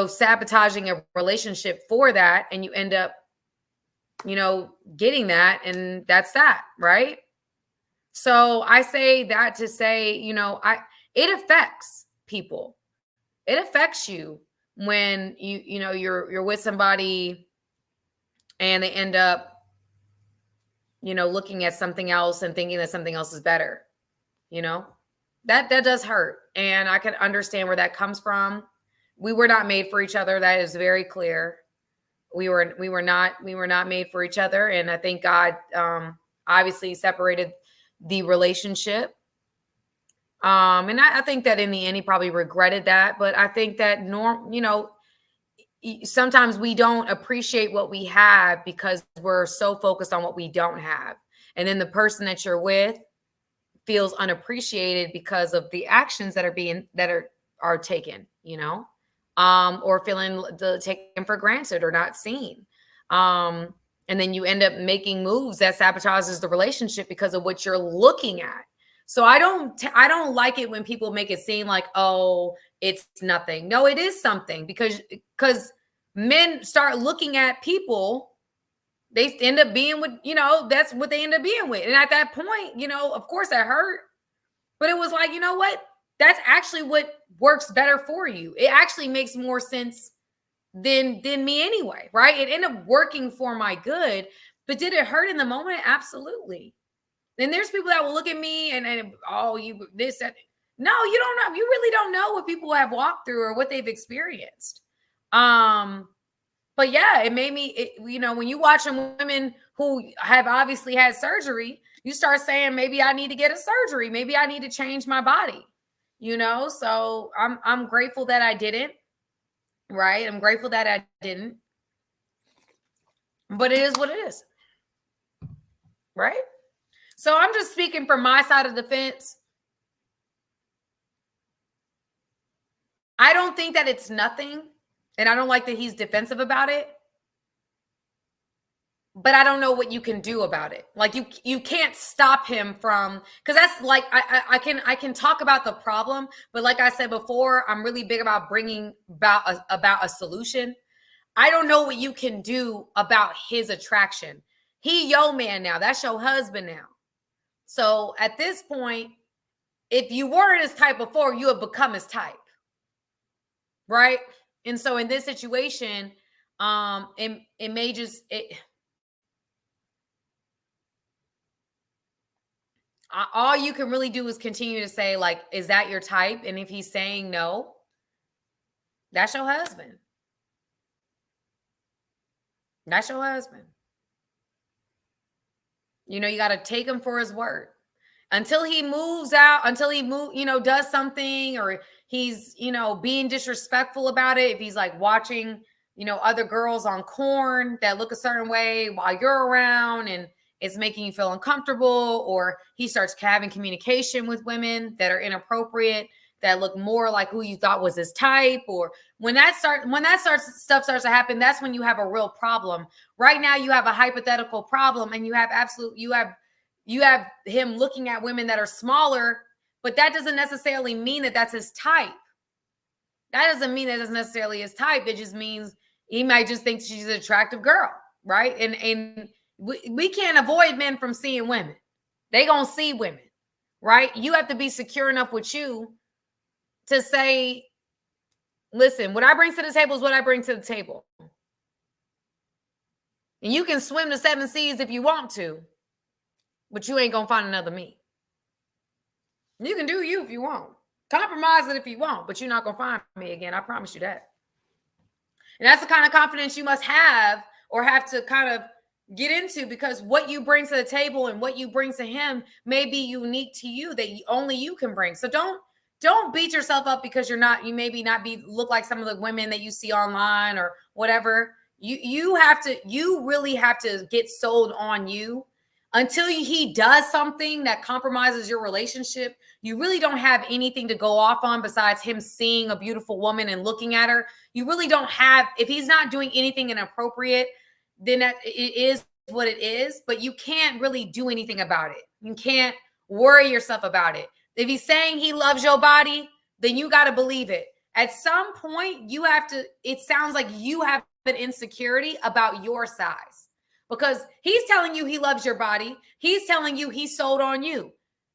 sabotaging a relationship for that, and you end up getting that, and that's that, right? So I say that to say, it affects people. It affects you when you're with somebody and they end up, looking at something else and thinking that something else is better. That does hurt, and I can understand where that comes from. We were not made for each other. That is very clear. We were not made for each other, and I think God obviously separated the relationship. And I think that in the end he probably regretted that, but I think that sometimes we don't appreciate what we have because we're so focused on what we don't have, and then the person that you're with feels unappreciated because of the actions that are taken, or feeling taken for granted or not seen. And then you end up making moves that sabotages the relationship because of what you're looking at. So I don't like it when people make it seem like, oh, it's nothing. No, it is something, because men start looking at people, they end up being with, that's what they end up being with. And at that point, of course that hurt, but it was like, you know what? That's actually what works better for you. It actually makes more sense than me anyway, right? It ended up working for my good, but did it hurt in the moment? Absolutely. And there's people that will look at me and oh, you this, that. No, you don't know. You really don't know what people have walked through or what they've experienced. But yeah, it made me, when you watching women who have obviously had surgery, you start saying, maybe I need to get a surgery. Maybe I need to change my body, so I'm grateful that I didn't, right? I'm grateful that I didn't, but it is what it is, right? So I'm just speaking from my side of the fence. I don't think that it's nothing, and I don't like that he's defensive about it. But I don't know what you can do about it. Like you can't stop him from, because that's like I can talk about the problem, but like I said before, I'm really big about bringing about a solution. I don't know what you can do about his attraction. He your man now. That's your husband now. So at this point, if you weren't his type before, you have become his type, right? And so in this situation, it may just all you can really do is continue to say, like, is that your type? And if he's saying no, that's your husband. That's your husband. You got to take him for his word until he moves out, until he does something, or he's, being disrespectful about it. If he's like watching, other girls on corn that look a certain way while you're around and it's making you feel uncomfortable, or he starts having communication with women that are inappropriate, that look more like who you thought was his type, or when that stuff starts to happen, that's when you have a real problem. Right now, you have a hypothetical problem, and you have him looking at women that are smaller, but that doesn't necessarily mean that that's his type. That doesn't mean that it's necessarily his type. It just means he might just think she's an attractive girl, right? And we can't avoid men from seeing women. They gonna see women, right? You have to be secure enough with you to say, listen, what I bring to the table is what I bring to the table. And you can swim the 7 seas if you want to, but you ain't gonna find another me. You can do you if you want. Compromise it if you want, but you're not gonna find me again. I promise you that. And that's the kind of confidence you must have, or have to kind of get into, because what you bring to the table and what you bring to him may be unique to you, that only you can bring. So don't beat yourself up because you maybe not look like some of the women that you see online or whatever. You really have to get sold on you. Until he does something that compromises your relationship, you really don't have anything to go off on besides him seeing a beautiful woman and looking at her. You really don't have, if he's not doing anything inappropriate, then it is what it is, but you can't really do anything about it. You can't worry yourself about it. If he's saying he loves your body, then you got to believe it. At some point, it sounds like you have an insecurity about your size, because he's telling you he loves your body. He's telling you he's sold on you.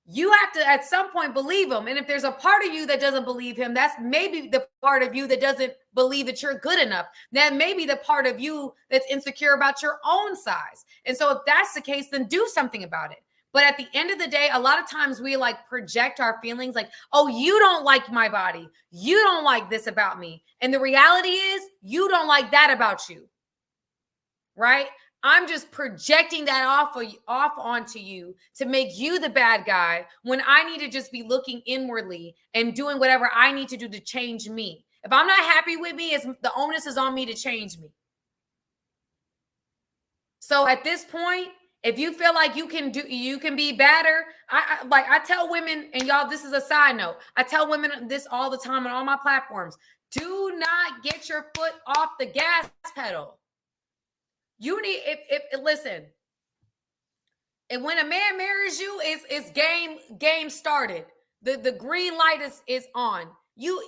You have to at some point believe him. And if there's a part of you that doesn't believe him, that's maybe the part of you that doesn't believe that you're good enough. That may be the part of you that's insecure about your own size. And so if that's the case, then do something about it. But at the end of the day, a lot of times we like project our feelings like, oh, you don't like my body. You don't like this about me. And the reality is you don't like that about you. Right? I'm just projecting that off onto you to make you the bad guy when I need to just be looking inwardly and doing whatever I need to do to change me. If I'm not happy with me, the onus is on me to change me. So at this point, if you feel like you can be better, I tell women, and y'all, this is a side note. I tell women this all the time on all my platforms. Do not get your foot off the gas pedal. You need, listen, and when a man marries you, it's game started. The green light is on. You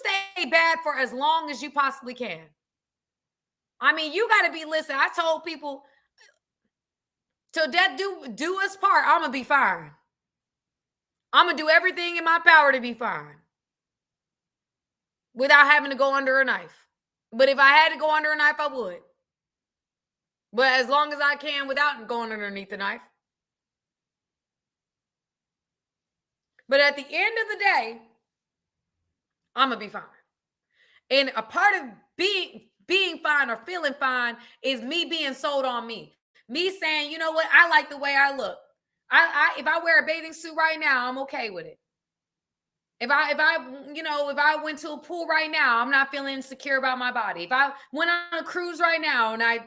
stay bad for as long as you possibly can. I mean, you got to be, listen, I told people, till death do us part, I'm going to be fine. I'm going to do everything in my power to be fine without having to go under a knife. But if I had to go under a knife, I would. But as long as I can without going underneath the knife. But at the end of the day, I'm going to be fine. And a part of being fine or feeling fine is me being sold on me. Me saying, you know what? I like the way I look. If I wear a bathing suit right now, I'm okay with it. If I went to a pool right now, I'm not feeling insecure about my body. If I went on a cruise right now and I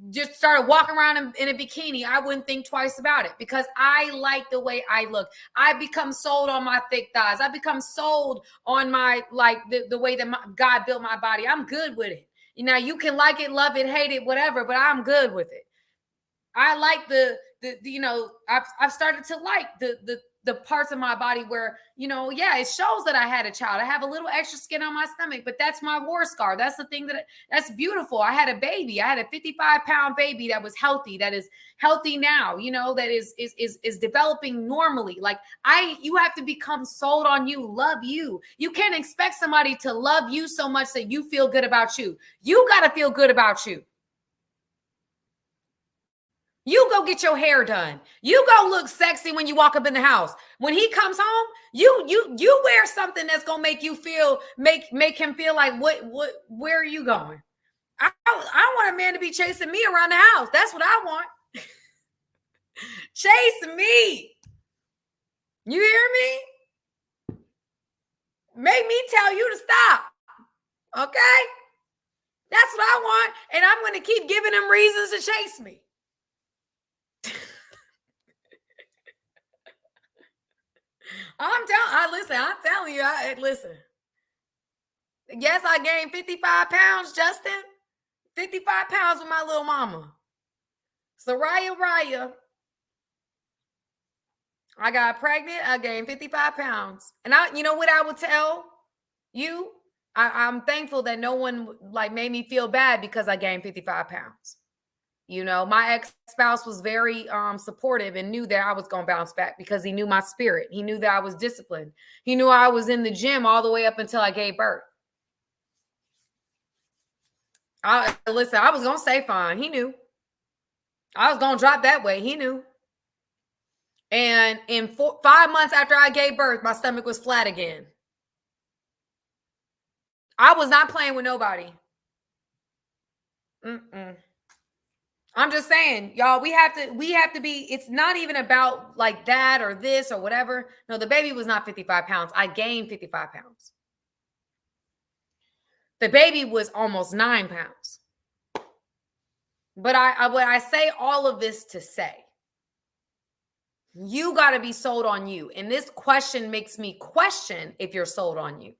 just started walking around in a bikini, I wouldn't think twice about it because I like the way I look. I become sold on my thick thighs. I become sold on my, like the way that God built my body. I'm good with it. You know, you can like it, love it, hate it, whatever, but I'm good with it. I like I've started to like the parts of my body where, it shows that I had a child. I have a little extra skin on my stomach, but that's my war scar. That's the thing that's beautiful. I had a baby. I had a 55-pound baby that was healthy, that is healthy now, that is developing normally. Like you have to become sold on you, love you. You can't expect somebody to love you so much that you feel good about you. You got to feel good about you. You go get your hair done. You go look sexy when you walk up in the house. When he comes home, you wear something that's gonna make you feel, make him feel like where are you going? I want a man to be chasing me around the house. That's what I want. Chase me. You hear me? Make me tell you to stop. Okay? That's what I want. And I'm going to keep giving him reasons to chase me. I'm telling you, listen. Yes, I gained 55 pounds, Justin. 55 pounds with my little mama. Raya. I got pregnant. I gained 55 pounds. And you know what I would tell you? I'm thankful that no one made me feel bad because I gained 55 pounds. My ex-spouse was very supportive and knew that I was going to bounce back because he knew my spirit. He knew that I was disciplined. He knew I was in the gym all the way up until I gave birth. I was going to stay fine. He knew. I was going to drop that weight. He knew. And in 5 months after I gave birth, my stomach was flat again. I was not playing with nobody. I'm just saying, y'all, we have to be, it's not even about like that or this or whatever. No, the baby was not 55 pounds. I gained 55 pounds. The baby was almost 9 pounds. But I say all of this to say, you got to be sold on you. And this question makes me question if you're sold on you,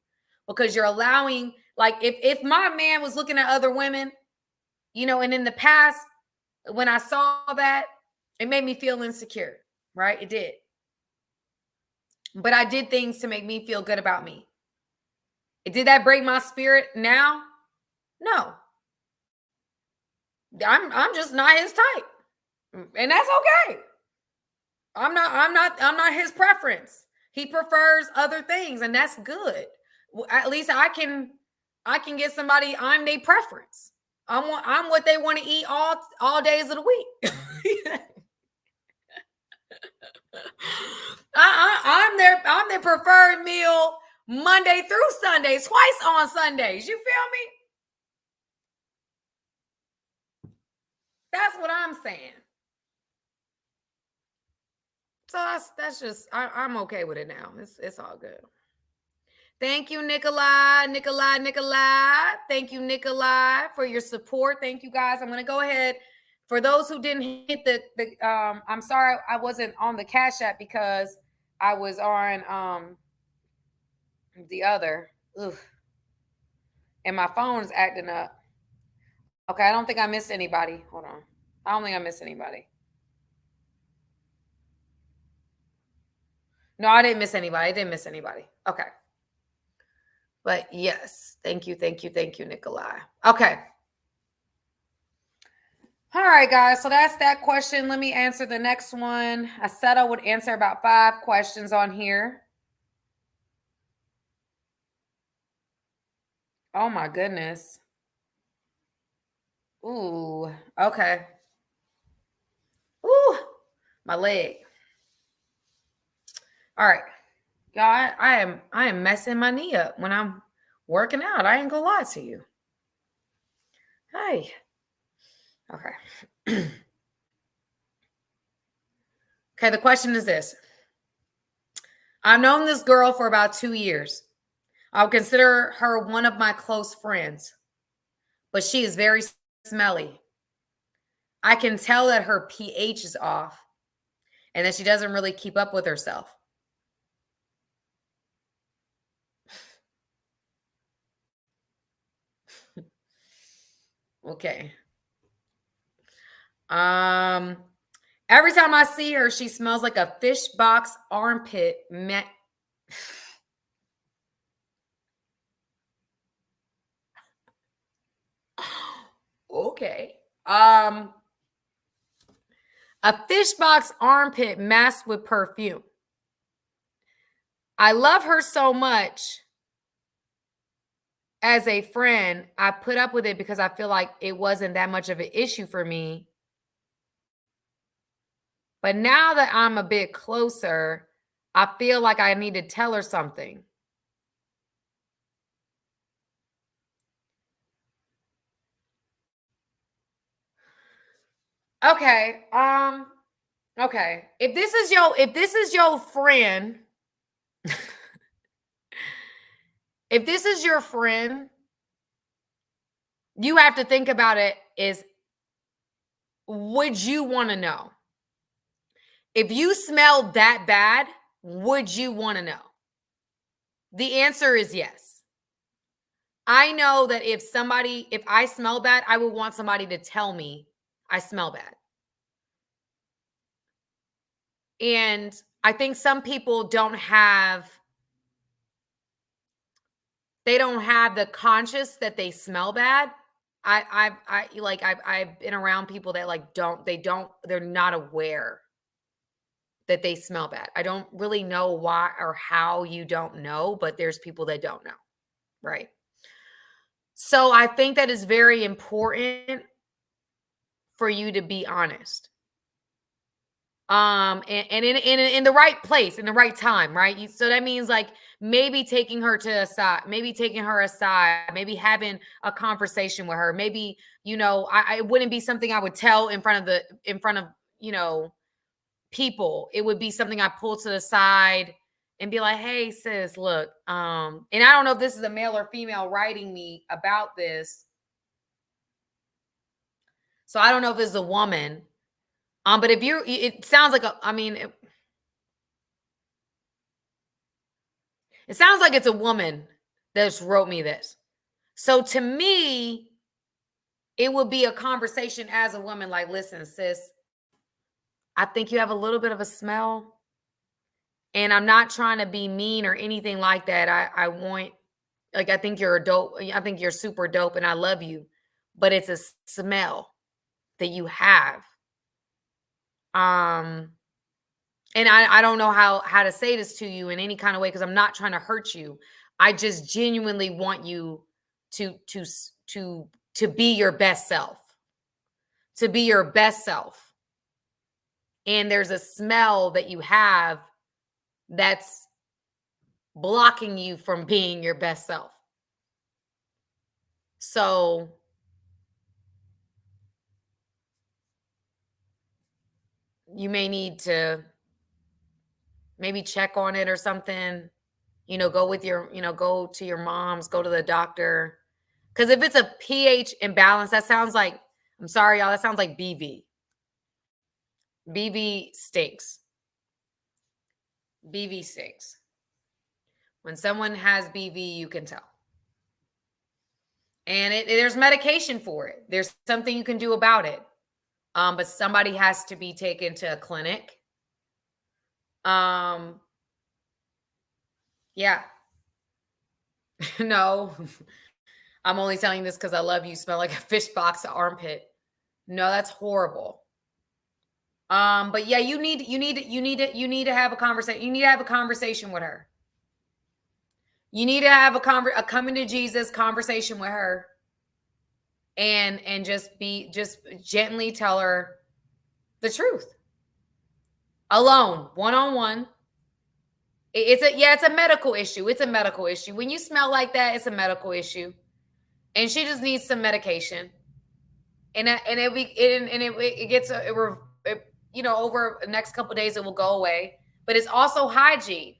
because you're allowing, like, if my man was looking at other women, and in the past, when I saw that, it made me feel insecure, right? It did. But I did things to make me feel good about me. Did that break my spirit now? No. I'm just not his type. And that's okay. I'm not his preference. He prefers other things, and that's good. At least I can get somebody, I'm their preference. I'm what they want to eat all days of the week. I'm their preferred meal Monday through Sunday, twice on Sundays. You feel me? That's what I'm saying. So that's just I'm okay with it now. It's all good. Thank you, Nikolai. Thank you, Nikolai, for your support. Thank you, guys. I'm gonna go ahead. For those who didn't hit the I'm sorry I wasn't on the Cash App because I was on the other. Ugh. And my phone's acting up. Okay, I don't think I missed anybody. Hold on. I don't think I missed anybody. No, I didn't miss anybody. Okay. But yes, thank you, Nikolai. Okay. All right, guys. So that's that question. Let me answer the next one. I said I would answer about 5 questions on here. Oh my goodness. Ooh, okay. Ooh, my leg. All right. Y'all, I am messing my knee up when I'm working out. I ain't gonna lie to you. Hey. Okay. Okay, the question is this. I've known this girl for about 2 years. I would consider her one of my close friends, but she is very smelly. I can tell that her pH is off and that she doesn't really keep up with herself. Okay. Every time I see her, she smells like a fish box armpit. Okay. A fish box armpit masked with perfume. I love her so much. As a friend, I put up with it because I feel like it wasn't that much of an issue for me. But now that I'm a bit closer, I feel like I need to tell her something. Okay. Okay. If this is your friend, if this is your friend, you have to think about it is, would you want to know? If you smell that bad, would you want to know? The answer is yes. I know that if I smell bad, I would want somebody to tell me I smell bad. And I think some people don't have the conscious that they smell bad. I've been around people that they're not aware that they smell bad. I don't really know why or how you don't know, but there's people that don't know, right? So I think that is very important for you to be honest. And in the right place, in the right time, right? So that means like maybe taking her aside, maybe having a conversation with her. Maybe, I wouldn't be something I would tell in front of, people. It would be something I pull to the side and be like, hey sis, look, and I don't know if this is a male or female writing me about this. So I don't know if it's a woman. But it sounds like it sounds like it's a woman that's wrote me this. So to me, it would be a conversation as a woman, like, listen, sis, I think you have a little bit of a smell. And I'm not trying to be mean or anything like that. I think you're a dope. I think you're super dope and I love you. But it's a smell that you have And I don't know how to say this to you in any kind of way, because I'm not trying to hurt you. I just genuinely want you to be your best self, to be your best self. And there's a smell that you have that's blocking you from being your best self. So you may need to maybe check on it or something, go with your, go to your mom's, go to the doctor. Because if it's a pH imbalance, that sounds like, I'm sorry, y'all, that sounds like BV. BV stinks. BV stinks. When someone has BV, you can tell. And there's medication for it. There's something you can do about it. But somebody has to be taken to a clinic. Yeah. No, I'm only telling you this because I love you. Smell like a fish box armpit. No, that's horrible. But yeah, you need to have a conversation. You need to have a conversation with her. You need to have a coming to Jesus conversation with her, and just gently tell her the truth. Alone, one-on-one. It's a medical issue. It's a medical issue. When you smell like that, it's a medical issue, and she just needs some medication. And it gets over the next couple of days it will go away. But it's also hygiene.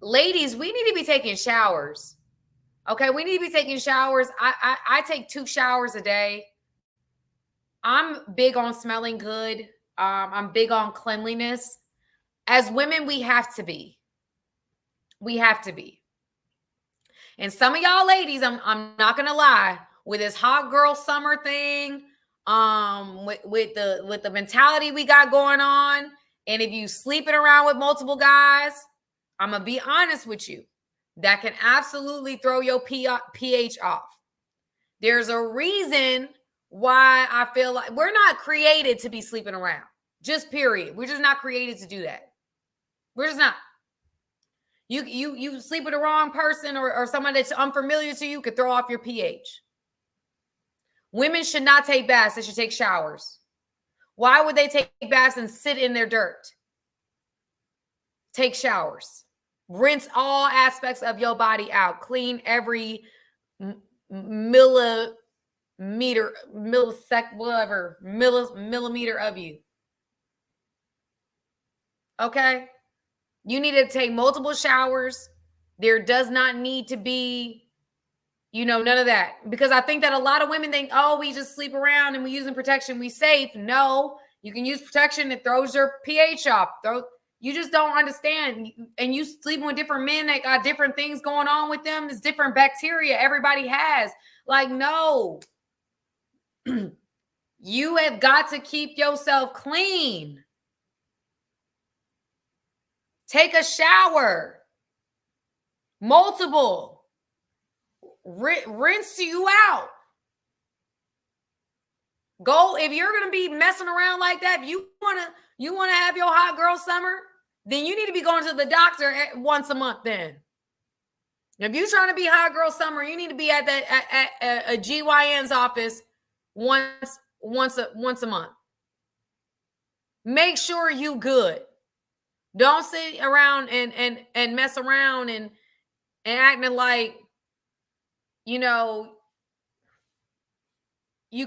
Ladies, we need to be taking showers. Okay, we need to be taking showers. I take 2 showers a day. I'm big on smelling good. I'm big on cleanliness. As women, we have to be. We have to be. And some of y'all ladies, I'm not gonna lie, with this hot girl summer thing, with the mentality we got going on, and if you sleeping around with multiple guys, I'm gonna be honest with you, that can absolutely throw your pH off. There's a reason why I feel like we're not created to be sleeping around. Just period. We're just not created to do that. We're just not. You sleep with the wrong person or someone that's unfamiliar to you could throw off your pH. Women should not take baths. They should take showers. Why would they take baths and sit in their dirt? Take showers. Rinse all aspects of your body out. Clean every millimeter of you. Okay? You need to take multiple showers. There does not need to be, none of that. Because I think that a lot of women think, oh, we just sleep around and we using protection, we safe. No, you can use protection that throws your pH off. You just don't understand. And you sleeping with different men that got different things going on with them. There's different bacteria everybody has. Like, no. You have got to keep yourself clean. Take a shower. Multiple. Rinse you out. Go, if you're going to be messing around like that, if you want to have your hot girl summer, then you need to be going to the doctor once a month then. If you're trying to be hot girl summer, you need to be at a GYN's office once a month. Make sure you good. Don't sit around and mess around and acting like, you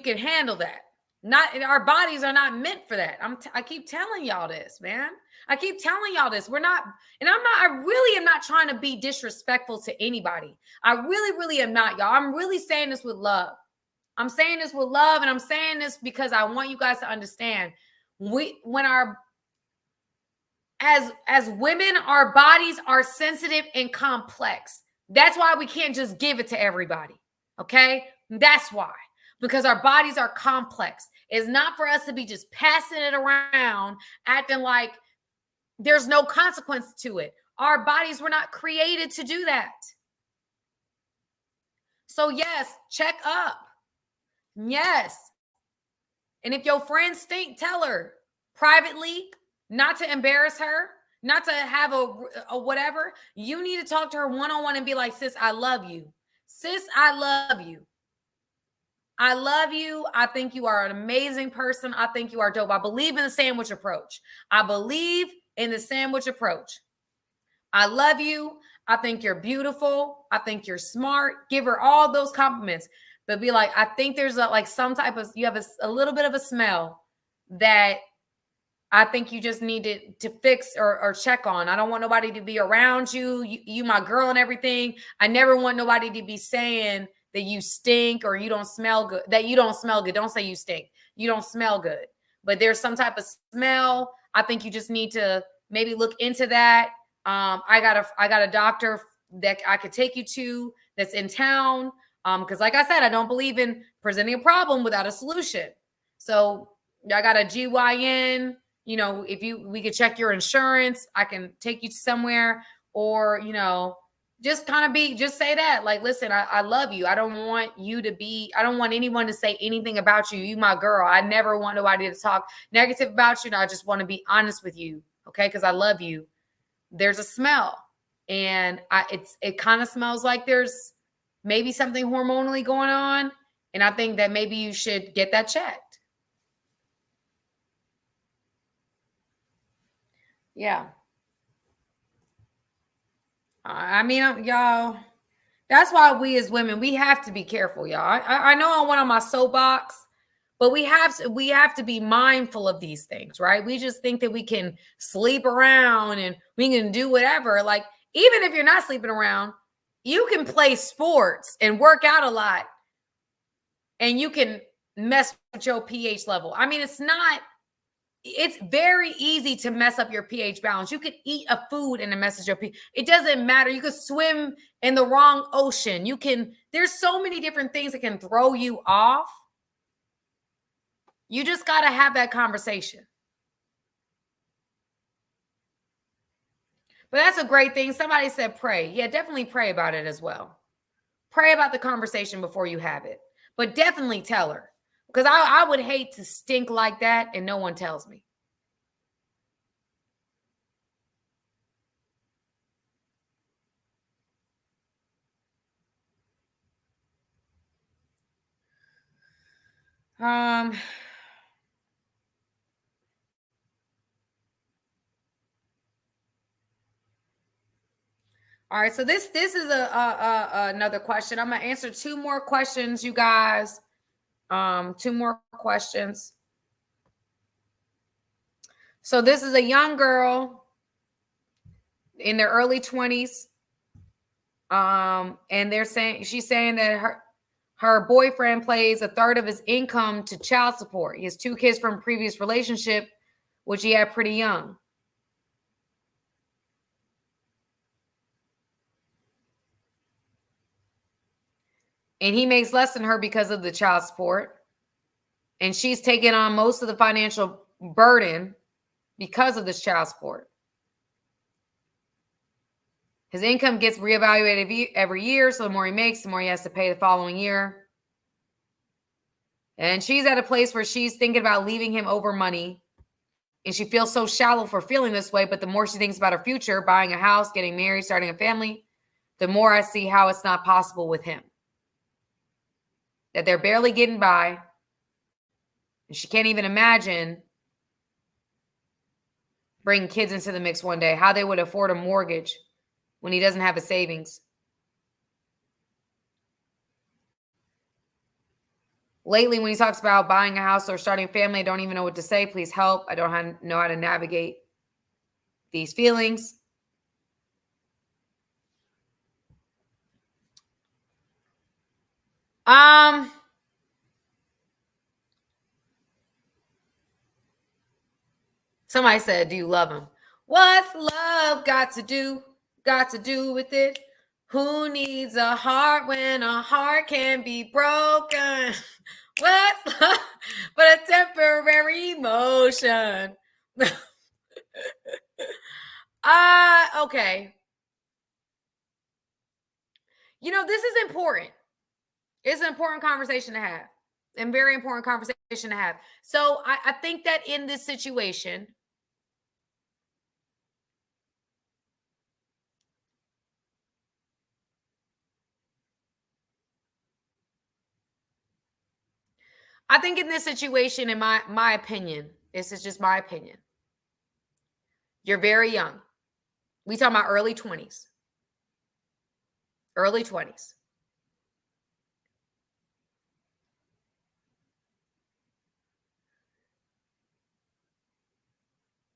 can handle that. Our bodies are not meant for that. I keep telling y'all this, man. I keep telling y'all this. We're not, and I really am not trying to be disrespectful to anybody. I really, really am not, y'all. I'm really saying this with love. I'm saying this with love, and I'm saying this because I want you guys to understand. As women, our bodies are sensitive and complex. That's why we can't just give it to everybody. Okay? That's why. Because our bodies are complex. It's not for us to be just passing it around, acting like there's no consequence to it. Our bodies were not created to do that. So yes, check up. Yes. And if your friends stink, tell her. privately, not to embarrass her, not to have a whatever. You need to talk to her one-on-one and be like, sis, I love you. Sis, I love you. I love you. I think you are an amazing person. I think you are dope. I believe in the sandwich approach. I believe in the sandwich approach. I love you. I think you're beautiful. I think you're smart. Give her all those compliments. But be like, I think there's like some type of, you have a little bit of a smell that I think you just need to fix or check on. I don't want nobody to be around you. You my girl and everything. I never want nobody to be saying that you stink or you don't smell good, that you don't smell good. Don't say you stink. You don't smell good. But there's some type of smell. I think you just need to maybe look into that. I got a doctor that I could take you to that's in town. Because like I said, I don't believe in presenting a problem without a solution. So I got a GYN. You know, we could check your insurance, I can take you somewhere, or, you know, just kind of just say that, like, listen, I love you. I don't want anyone to say anything about you. You my girl. I never want nobody to talk negative about you. And I just want to be honest with you. Okay. Cause I love you. There's a smell, and it kind of smells like there's maybe something hormonally going on. And I think that maybe you should get that checked. Yeah. I mean, y'all, that's why we as women, we have to be careful, y'all. I know I went on my soapbox, but we have to be mindful of these things, right? We just think that we can sleep around and we can do whatever. Like, even if you're not sleeping around, you can play sports and work out a lot, and you can mess with your pH level. I mean, it's very easy to mess up your pH balance. You could eat a food and it messes your pH. It doesn't matter. You could swim in the wrong ocean. There's so many different things that can throw you off. You just got to have that conversation. But that's a great thing. Somebody said pray. Yeah, definitely pray about it as well. Pray about the conversation before you have it. But definitely tell her. Because I would hate to stink like that and no one tells me. All right, so this is another question. I'm gonna answer two more questions, you guys. Two more questions. So this is a young girl in their early 20s. And she's saying that her boyfriend pays a third of his income to child support. He has 2 kids from a previous relationship, which he had pretty young. And he makes less than her because of the child support. And she's taking on most of the financial burden because of this child support. His income gets reevaluated every year. So the more he makes, the more he has to pay the following year. And she's at a place where she's thinking about leaving him over money. And she feels so shallow for feeling this way. But the more she thinks about her future, buying a house, getting married, starting a family, the more I see how it's not possible with him. That they're barely getting by. And she can't even imagine bringing kids into the mix one day, how they would afford a mortgage when he doesn't have a savings. Lately, when he talks about buying a house or starting a family, I don't even know what to say. Please help. I don't know how to navigate these feelings. Somebody said, do you love him? What's love got to do with it? Who needs a heart when a heart can be broken? What's love but a temporary emotion? Okay. You know, this is important. It's an important conversation to have, and very important conversation to have. So I think that in this situation, in my opinion, this is just my opinion. You're very young. We talking about early 20s. Early 20s.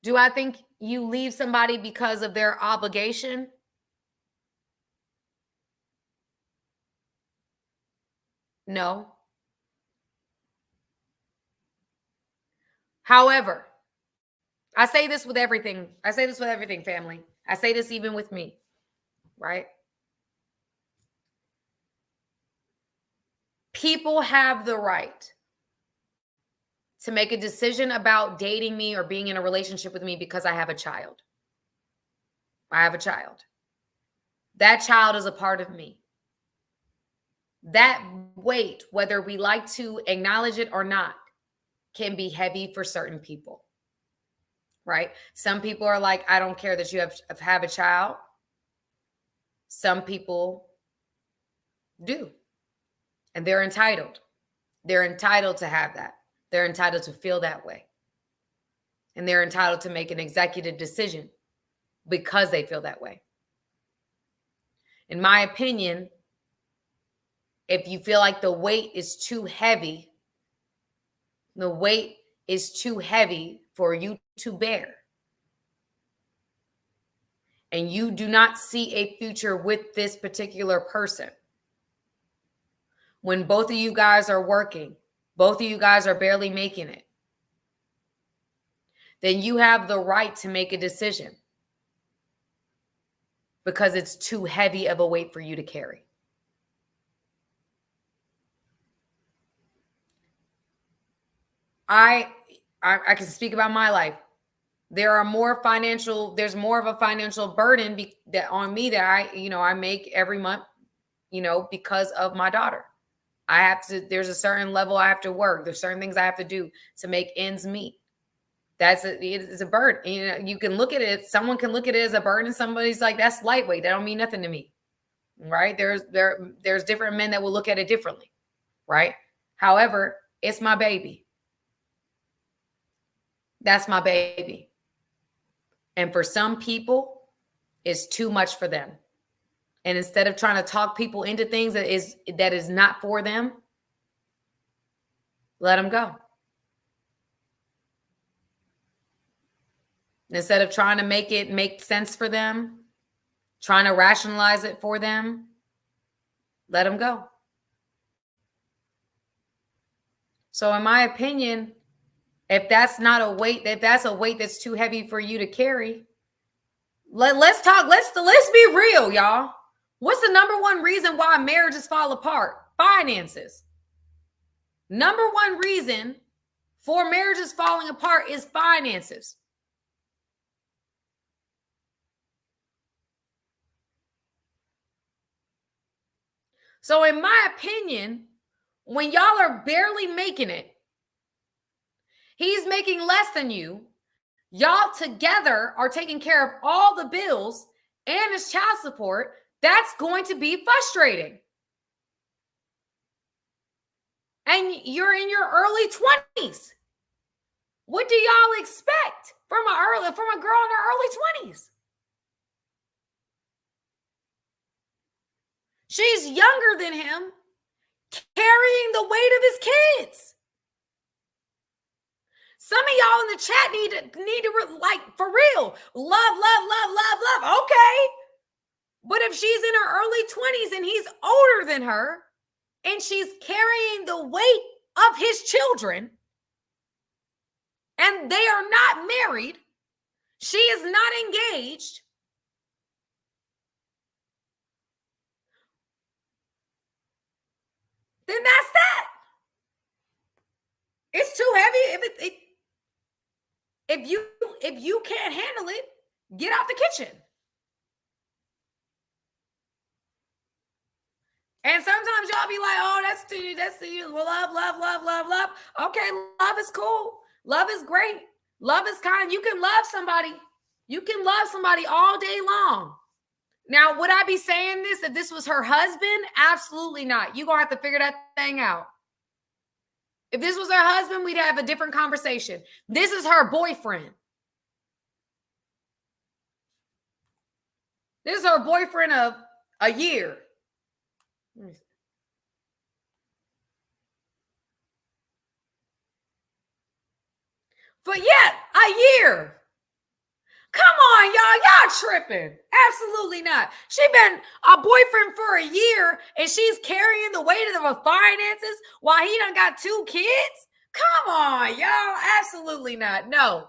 Do I think you leave somebody because of their obligation? No. However, I say this with everything. I say this with everything, family. I say this even with me, right? People have the right to make a decision about dating me or being in a relationship with me because I have a child. I have a child. That child is a part of me. That weight, whether we like to acknowledge it or not, can be heavy for certain people, right? Some people are like, I don't care that you have a child. Some people do, and they're entitled. They're entitled to have that. They're entitled to feel that way. And they're entitled to make an executive decision because they feel that way. In my opinion, if you feel like the weight is too heavy, the weight is too heavy for you to bear, and you do not see a future with this particular person, when both of you guys are working, both of you guys are barely making it, then you have the right to make a decision because it's too heavy of a weight for you to carry. I can speak about my life. There's more of a financial burden that on me that I make every month, because of my daughter. There's a certain level I have to work. There's certain things I have to do to make ends meet. It's a burden. You can look at it. Someone can look at it as a burden. Somebody's like, that's lightweight. That don't mean nothing to me. Right. There's different men that will look at it differently. Right. However, it's my baby. That's my baby. And for some people, it's too much for them. And instead of trying to talk people into things that is not for them, let them go. Instead of trying to make it make sense for them, trying to rationalize it for them, let them go. So in my opinion, if that's a weight that's too heavy for you to carry, let's be real, y'all. What's the number one reason why marriages fall apart? Finances. Number one reason for marriages falling apart is finances. So in my opinion, when y'all are barely making it, he's making less than you, y'all together are taking care of all the bills and his child support, that's going to be frustrating. And you're in your early 20s. What do y'all expect from a girl in her early 20s? She's younger than him, carrying the weight of his kids. Some of y'all in the chat need to like, for real, love. Okay. But if she's in her early 20s and he's older than her and she's carrying the weight of his children and they are not married, she is not engaged, then that's that. It's too heavy. If you can't handle it, get out the kitchen. And sometimes y'all be like, oh, that's love. Okay, love is cool. Love is great. Love is kind. You can love somebody. You can love somebody all day long. Now, would I be saying this if this was her husband? Absolutely not. You're going to have to figure that thing out. If this was her husband, we'd have a different conversation. This is her boyfriend. This is her boyfriend of a year. But yeah, a year. Come on, y'all tripping. Absolutely not. She been a boyfriend for a year and she's carrying the weight of her finances while he done got 2 kids? Come on, y'all. Absolutely not. No.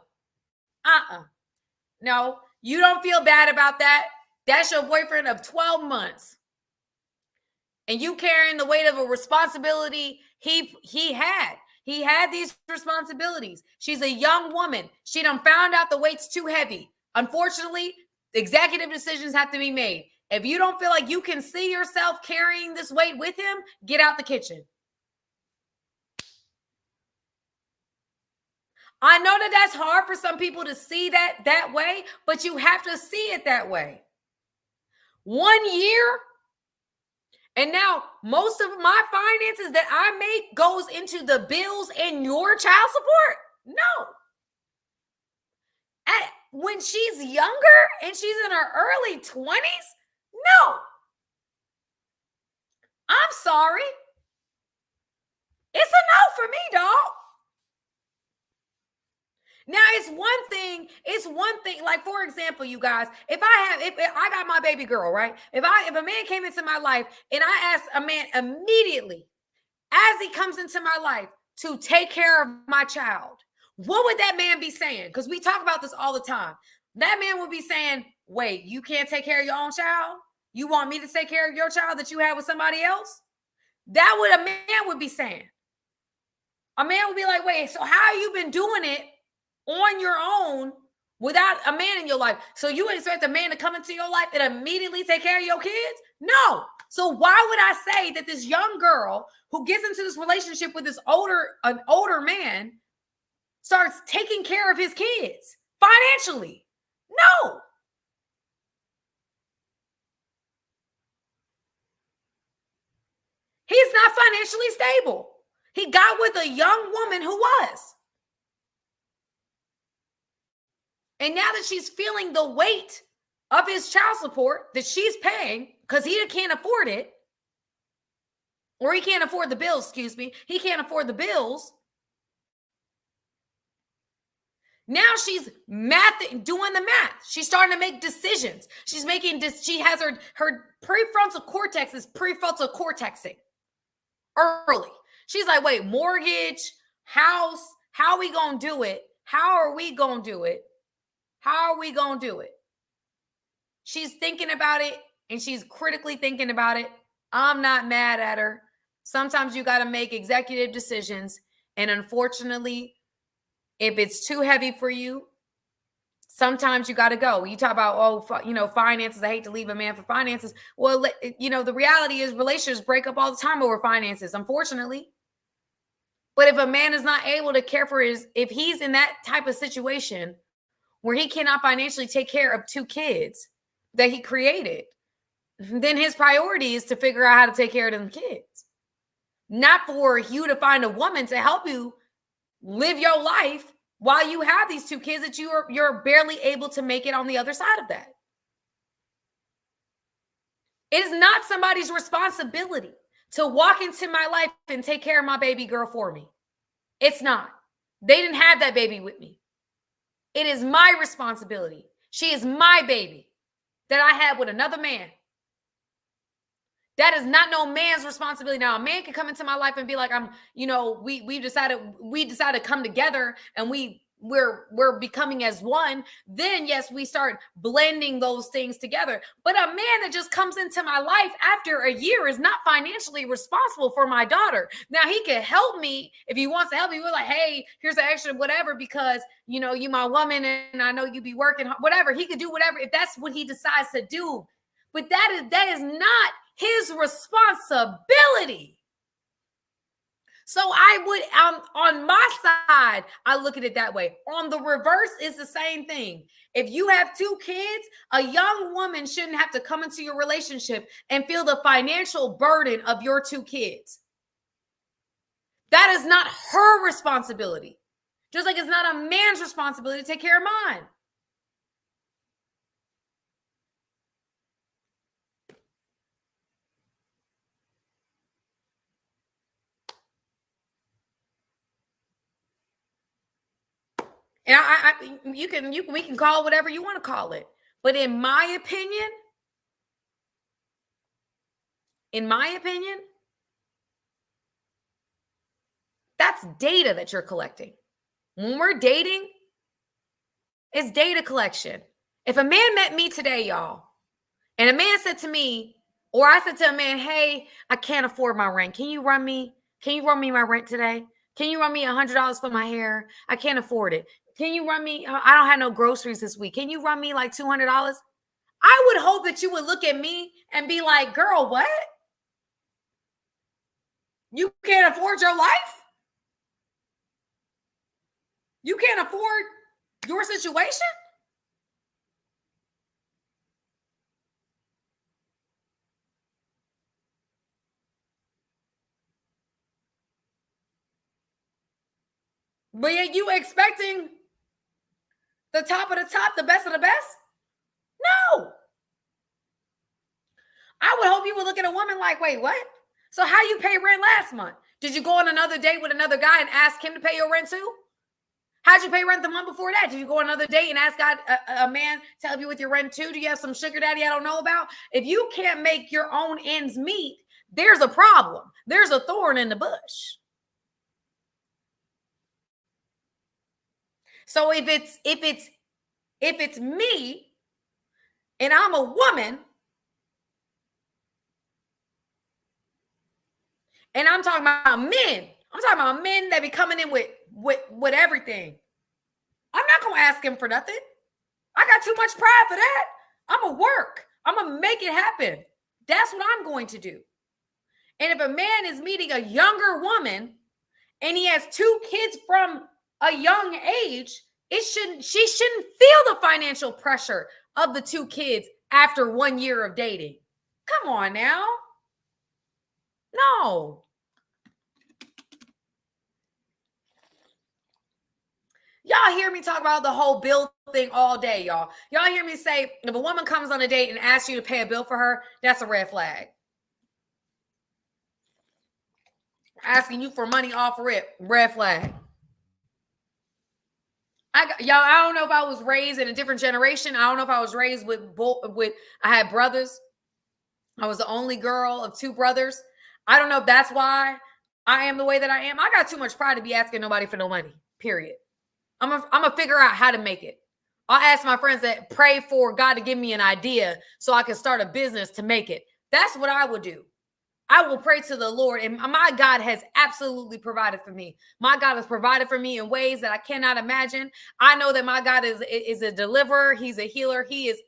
No, you don't feel bad about that. That's your boyfriend of 12 months. And you carrying the weight of a responsibility he had. He had these responsibilities. She's a young woman. She done found out the weight's too heavy. Unfortunately, executive decisions have to be made. If you don't feel like you can see yourself carrying this weight with him, get out the kitchen. I know that that's hard for some people to see that way, but you have to see it that way. 1 year, and now most of my finances that I make goes into the bills and your child support? No. When she's younger and she's in her early 20s? No. I'm sorry. It's a no for me, dog. Now, it's one thing, like, for example, you guys, if I got my baby girl, right? If a man came into my life and I asked a man immediately as he comes into my life to take care of my child, what would that man be saying? Because we talk about this all the time. That man would be saying, wait, you can't take care of your own child? You want me to take care of your child that you had with somebody else? That what a man would be saying. A man would be like, wait, so how you been doing it on your own without a man in your life? So you expect a man to come into your life and immediately take care of your kids? No. So why would I say that this young girl who gets into this relationship with an older man starts taking care of his kids financially? No. He's not financially stable. He got with a young woman who was. And now that she's feeling the weight of his child support that she's paying because he can't afford it, or he can't afford the bills, he can't afford the bills. Now she's doing the math. She's starting to make decisions. She has her prefrontal cortex is prefrontal cortexing early. She's like, wait, mortgage, house, how are we going to do it? How are we going to do it? How are we going to do it? She's thinking about it and she's critically thinking about it. I'm not mad at her. Sometimes you got to make executive decisions. And unfortunately, if it's too heavy for you, sometimes you got to go. You talk about, finances. I hate to leave a man for finances. Well, the reality is relationships break up all the time over finances, unfortunately. But if a man is not able to care for if he's in that type of situation where he cannot financially take care of 2 kids that he created, then his priority is to figure out how to take care of them kids. Not for you to find a woman to help you live your life while you have these 2 kids that you're barely able to make it on the other side of that. It is not somebody's responsibility to walk into my life and take care of my baby girl for me. It's not. They didn't have that baby with me. It is my responsibility. She is my baby that I had with another man. That is not no man's responsibility. Now, a man can come into my life and be like, we decided to come together and we're becoming as one. Then yes, we start blending those things together. But a man that just comes into my life after a year is not financially responsible for my daughter. Now, he can help me if he wants to help me. We're like, hey, here's an extra whatever because you my woman and I know you be working, whatever. He could do whatever if that's what he decides to do. But that is not his responsibility. So I would, on my side, I look at it that way. On the reverse, it's the same thing. If you have 2 kids, a young woman shouldn't have to come into your relationship and feel the financial burden of your 2 kids. That is not her responsibility. Just like it's not a man's responsibility to take care of mine. And we can call it whatever you want to call it. But in my opinion, that's data that you're collecting. When we're dating, it's data collection. If a man met me today, y'all, and a man said to me, or I said to a man, hey, I can't afford my rent. Can you run me my rent today? Can you run me $100 for my hair? I can't afford it. Can you run me? I don't have no groceries this week. Can you run me like $200? I would hope that you would look at me and be like, girl, what? You can't afford your life? You can't afford your situation? But yet you expecting the top of the top, the best of the best? No. I would hope you would look at a woman like, wait, what? So how you pay rent last month? Did you go on another date with another guy and ask him to pay your rent too? How'd you pay rent the month before that? Did you go on another date and ask God, a man to help you with your rent too? Do you have some sugar daddy I don't know about? If you can't make your own ends meet, there's a problem. There's a thorn in the bush. So if it's me and I'm a woman and I'm talking about men, I'm talking about men that be coming in with everything. I'm not going to ask him for nothing. I got too much pride for that. I'm going to work. I'm going to make it happen. That's what I'm going to do. And if a man is meeting a younger woman and he has 2 kids from a young age, she shouldn't feel the financial pressure of the 2 kids after 1 year of dating. Come on now. No. Y'all hear me talk about the whole bill thing all day, y'all. Y'all hear me say, if a woman comes on a date and asks you to pay a bill for her, that's a red flag. Asking you for money off rip, red flag. I don't know if I was raised in a different generation. I don't know if I was raised with I had brothers. I was the only girl of 2 brothers. I don't know if that's why I am the way that I am. I got too much pride to be asking nobody for no money, period. I'm gonna figure out how to make it. I'll ask my friends that pray for God to give me an idea so I can start a business to make it. That's what I would do. I will pray to the Lord, and my God has absolutely provided for me. My God has provided for me in ways that I cannot imagine. I know that my God is a deliverer. He's a healer. He is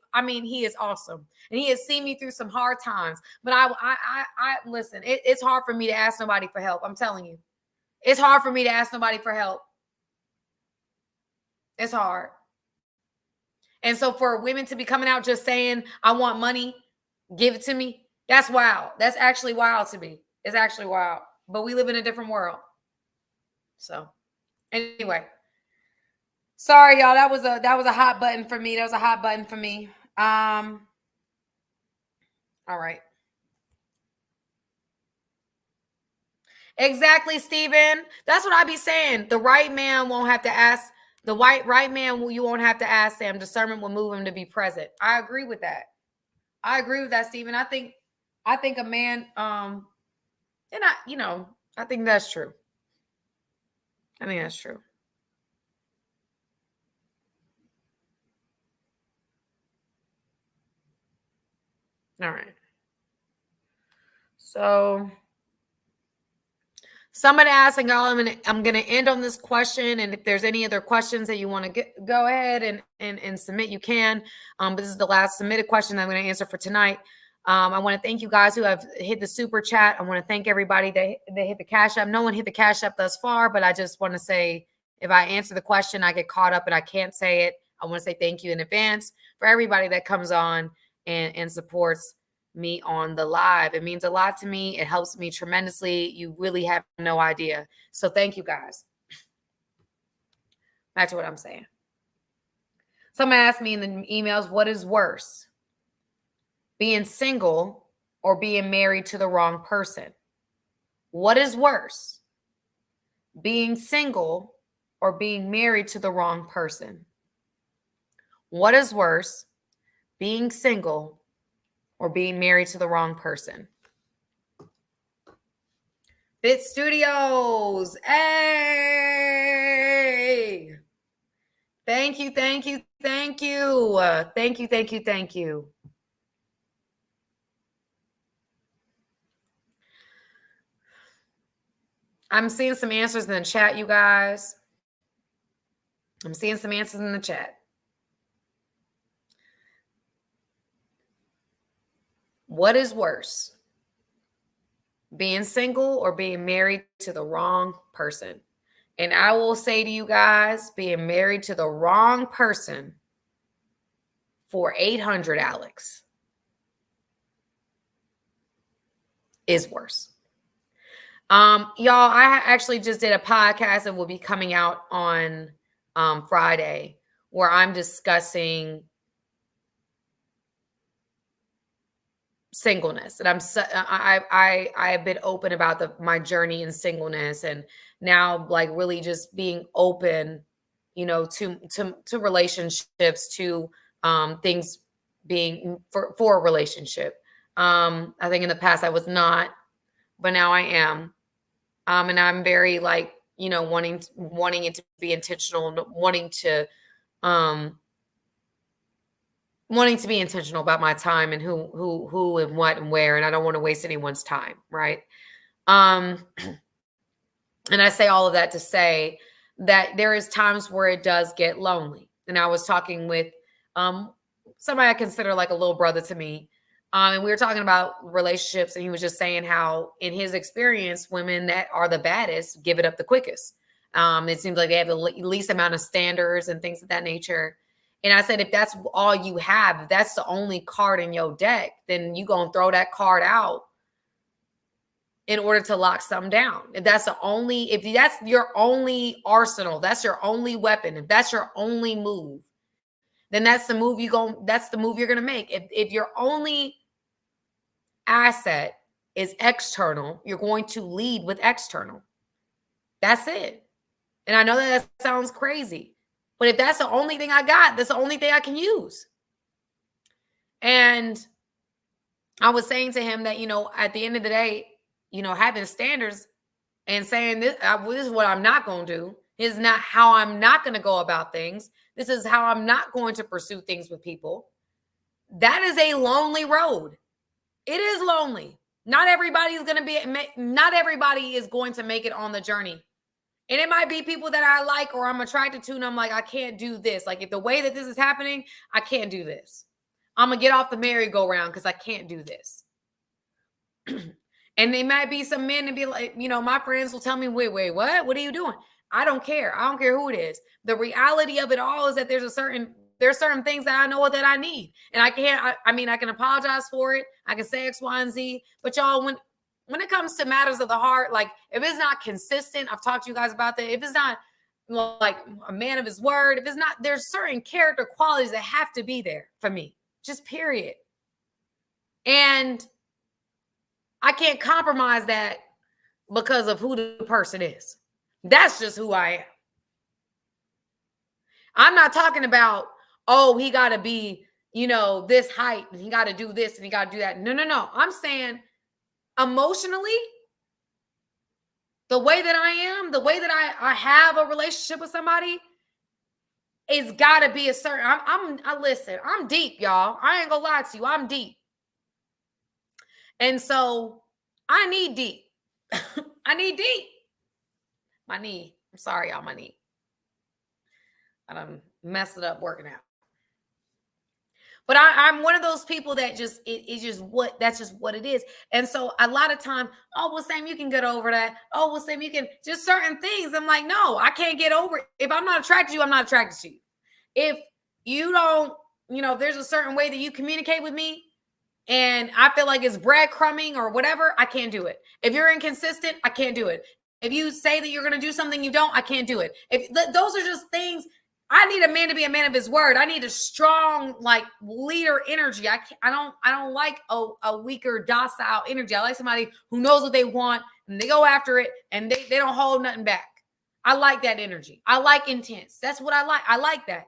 awesome. And he has seen me through some hard times. But I listen, it's hard for me to ask nobody for help. I'm telling you. It's hard for me to ask nobody for help. It's hard. And so for women to be coming out just saying, I want money, give it to me. That's wild. That's actually wild to me. It's actually wild. But we live in a different world. So anyway. Sorry, y'all. That was a hot button for me. All right. Exactly, Stephen. That's what I be saying. The right man won't have to ask. The right man, you won't have to ask Sam. Discernment will move him to be present. I agree with that. Stephen. I think a man, and I think that's true. I think that's true. All right. So somebody asked, and I'm gonna end on this question. And if there's any other questions that you want to go ahead and submit, you can. But this is the last submitted question that I'm going to answer for tonight. I want to thank you guys who have hit the super chat. I want to thank everybody that hit the Cash App. No one hit the Cash App thus far, but I just want to say, if I answer the question, I get caught up and I can't say it, I want to say thank you in advance for everybody that comes on and supports me on the live. It means a lot to me. It helps me tremendously. You really have no idea. So thank you guys. Back to what I'm saying. Someone asked me in the emails, what is worse? Being single or being married to the wrong person? What is worse? Being single or being married to the wrong person? What is worse? Being single or being married to the wrong person? Fit Studios. Hey. Thank you, thank you, thank you. Thank you, thank you, thank you. I'm seeing some answers in the chat, you guys. I'm seeing some answers in the chat. What is worse? Being single or being married to the wrong person? And I will say to you guys, being married to the wrong person for 800, Alex, is worse. Y'all, I actually just did a podcast that will be coming out on Friday, where I'm discussing singleness, and I have been open about my journey in singleness, and now like really just being open, to relationships, to things being for a relationship. I think in the past I was not, but now I am. And I'm very like, wanting it to be intentional, wanting to be intentional about my time and who and what and where, and I don't want to waste anyone's time, right? And I say all of that to say that there is times where it does get lonely. And I was talking with somebody I consider like a little brother to me. And we were talking about relationships, and he was just saying how, in his experience, women that are the baddest give it up the quickest. It seems like they have the least amount of standards and things of that nature. And I said, if that's all you have, if that's the only card in your deck, then you gonna throw that card out in order to lock some down. If that's your only arsenal, that's your only weapon, if that's your only move, then that's the move you're gonna make. If your only asset is external, you're going to lead with external. That's it. And I know that sounds crazy, but if that's the only thing I got, that's the only thing I can use. And I was saying to him that, at the end of the day, having standards and saying this is what I'm not going to do. This is not how I'm not going to go about things. This is how I'm not going to pursue things with people. That is a lonely road. It is lonely. Not everybody is going to make it on the journey. And it might be people that I like or I'm attracted to, and I'm like, I can't do this. Like, if the way that this is happening, I can't do this. I'm going to get off the merry-go-round because I can't do this. And they might be some men and be like, my friends will tell me, wait, what? What are you doing? I don't care. I don't care who it is. The reality of it all is that there's certain things that I know that I need. And I can apologize for it. I can say X, Y, and Z. But y'all, when it comes to matters of the heart, like if it's not consistent, I've talked to you guys about that. If it's not like a man of his word, if it's not, there's certain character qualities that have to be there for me, just period. And I can't compromise that because of who the person is. That's just who I am. I'm not talking about, oh, he got to be, this height and he got to do this and he got to do that. No. I'm saying emotionally, the way that I am, the way that I have a relationship with somebody, it's got to be a certain, listen, I'm deep, y'all. I ain't gonna lie to you. I'm deep. And so I need deep. I need deep. My knee. I'm sorry, y'all, my knee. I done messed it up working out. But I'm one of those people that just that's just what it is. And so a lot of time, oh well, Sam, you can get over that. Oh well, Sam, you can just certain things. I'm like, no, I can't get over it. If I'm not attracted to you, I'm not attracted to you. If you don't, if there's a certain way that you communicate with me and I feel like it's breadcrumbing or whatever, I can't do it. If you're inconsistent, I can't do it. If you say that you're going to do something you don't, I can't do it. If those are just things. I need a man to be a man of his word. I need a strong, like, leader energy. I don't like a weaker, docile energy. I like somebody who knows what they want and they go after it and they don't hold nothing back. I like that energy. I like intense. That's what I like. I like that.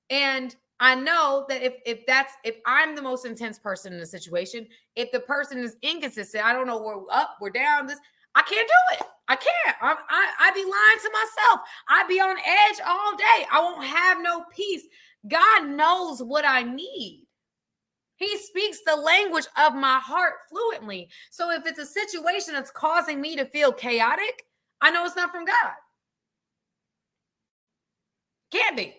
And I know that if I'm the most intense person in the situation, if the person is inconsistent, I don't know, we're up, we're down, I can't do it. I can't. I'd be lying to myself. I'd be on edge all day. I won't have no peace. God knows what I need. He speaks the language of my heart fluently. So if it's a situation that's causing me to feel chaotic, I know it's not from God. Can't be.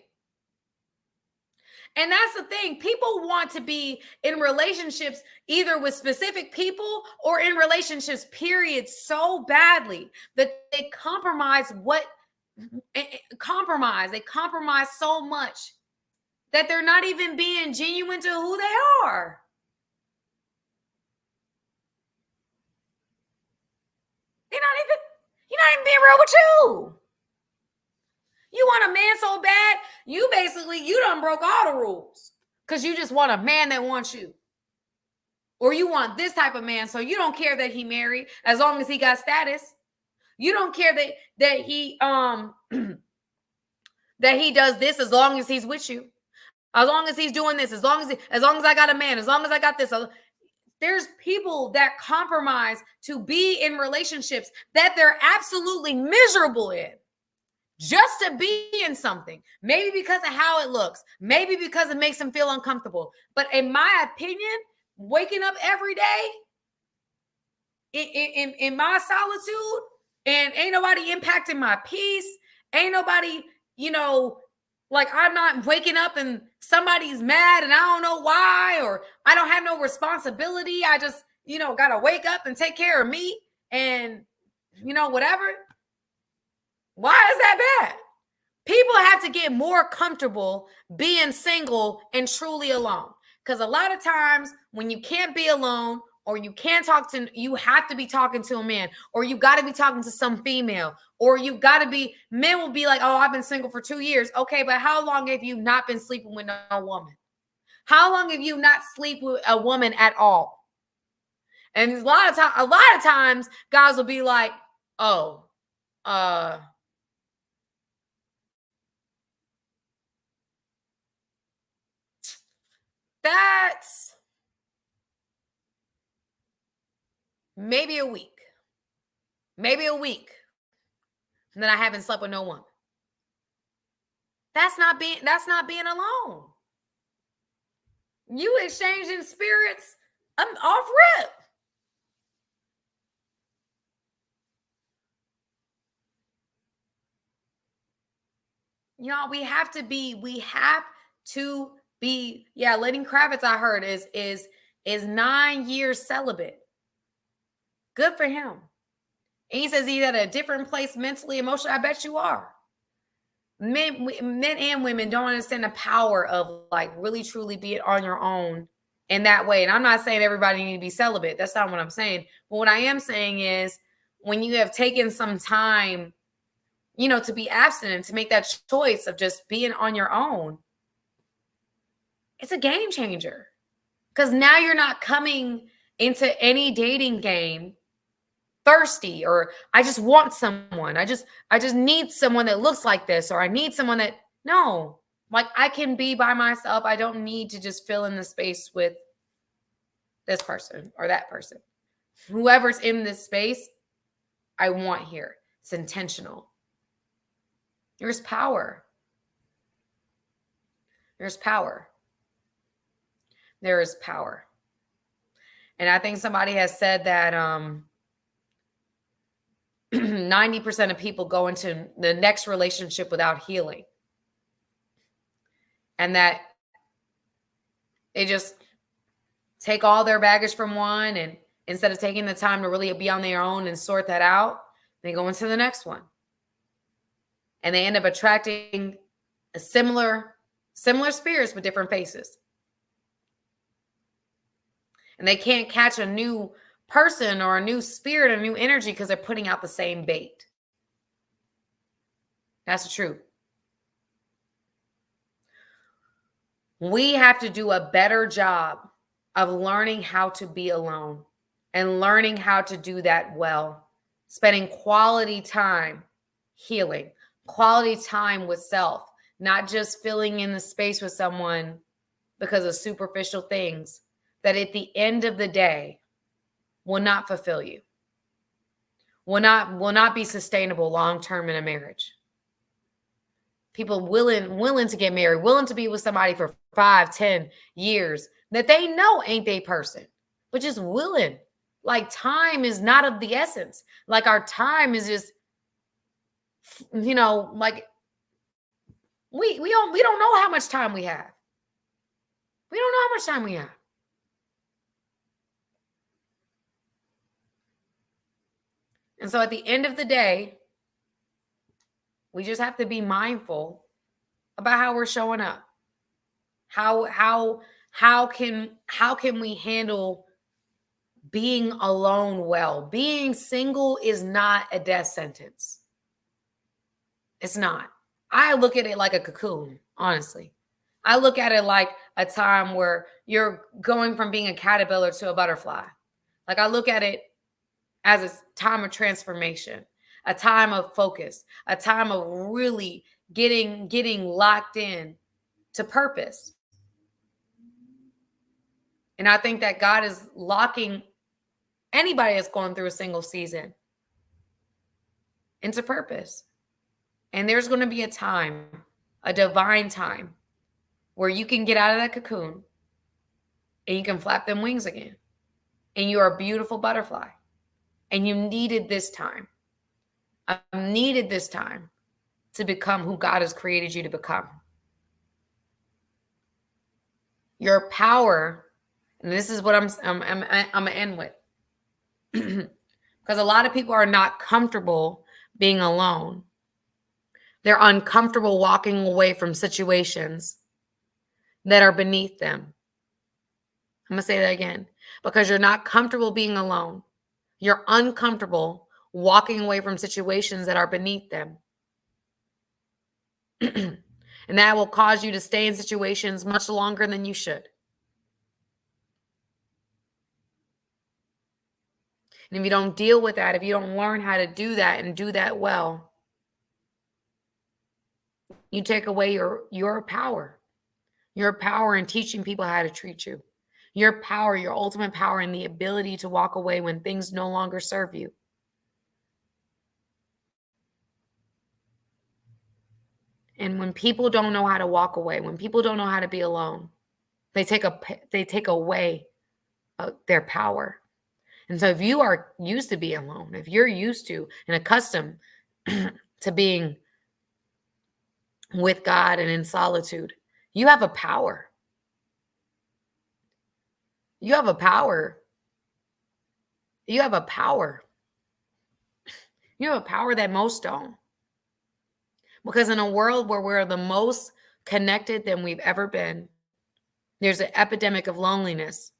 And that's the thing. People want to be in relationships either with specific people or in relationships, period, so badly that they compromise They compromise so much that they're not even being genuine to who they are. You're not even being real with you. You want a man so bad, you done broke all the rules because you just want a man that wants you. Or you want this type of man, so you don't care that he married as long as he got status. You don't care that he that he does this as long as he's with you. As long as he's doing this, as long as I got a man, as long as I got this. There's people that compromise to be in relationships that they're absolutely miserable in. Just to be in something, maybe because of how it looks, maybe because it makes them feel uncomfortable. But in my opinion, waking up every day in my solitude and ain't nobody impacting my peace, ain't nobody, like I'm not waking up and somebody's mad and I don't know why, or I don't have no responsibility. I just, got to wake up and take care of me and, whatever. Why is that bad? People have to get more comfortable being single and truly alone. Because a lot of times when you can't be alone or you can't talk to, you have to be talking to a man, or you got to be talking to some female, or you got to be, men will be like, oh, I've been single for 2 years. Okay, but how long have you not been sleeping with no woman? How long have you not slept with a woman at all? And a lot of times guys will be like, oh, that's maybe a week. Maybe a week. And then I haven't slept with no one. That's not being alone. You exchanging spirits, I'm off rip. Y'all, we have to be, Lenny Kravitz, I heard, is 9 years celibate. Good for him. And he says he's at a different place mentally, emotionally. I bet you are. Men and women don't understand the power of like really truly being on your own in that way. And I'm not saying everybody need to be celibate. That's not what I'm saying. But what I am saying is when you have taken some time, to be abstinent, to make that choice of just being on your own, it's a game changer. Because now you're not coming into any dating game thirsty, or I just want someone. I just need someone that looks like this, or I need someone that, no, like I can be by myself. I don't need to just fill in the space with this person or that person. Whoever's in this space, I want here. It's intentional. There's power. There's power. There is power. And I think somebody has said that 90% of people go into the next relationship without healing. And that They just take all their baggage from one, and instead of taking the time to really be on their own and sort that out, they go into the next one. And they end up attracting a similar spirits with different faces. And they can't catch a new person or a new spirit, a new energy, because they're putting out the same bait. That's the truth. We have to do a better job of learning how to be alone and learning how to do that well. Spending quality time healing, quality time with self, not just filling in the space with someone because of superficial things that at the end of the day will not fulfill you, will not be sustainable long-term in a marriage. People willing to get married, willing to be with somebody for 5, 10 years that they know ain't their person, but just willing. Like, time is not of the essence. Like, our time is just, like we don't know how much time we have. We don't know how much time we have. And so at the end of the day, we just have to be mindful about how we're showing up. How can we handle being alone well? Being single is not a death sentence. It's not. I look at it like a cocoon, honestly. I look at it like a time where you're going from being a caterpillar to a butterfly. Like, I look at it as a time of transformation, a time of focus, a time of really getting locked in to purpose. And I think that God is locking anybody that's going through a single season into purpose. And there's going to be a time, a divine time, where you can get out of that cocoon and you can flap them wings again. And you're a beautiful butterfly. And you needed this time. I needed this time to become who God has created you to become. Your power, and this is what I'm gonna end with, because a lot of people are not comfortable being alone. They're uncomfortable walking away from situations that are beneath them. I'm gonna say that again, because you're not comfortable being alone. You're uncomfortable walking away from situations that are beneath them. And that will cause you to stay in situations much longer than you should. And if you don't deal with that, if you don't learn how to do that and do that well, you take away your power. Your power in teaching people how to treat you. Your power, your ultimate power in the ability to walk away when things no longer serve you. And when people don't know how to walk away, when people don't know how to be alone, they take away their power. And so if you are used to being alone, if you're used to and accustomed to being with God and in solitude, you have a power. You have a power. You have a power. You have a power that most don't. Because in a world where we're the most connected than we've ever been, there's an epidemic of loneliness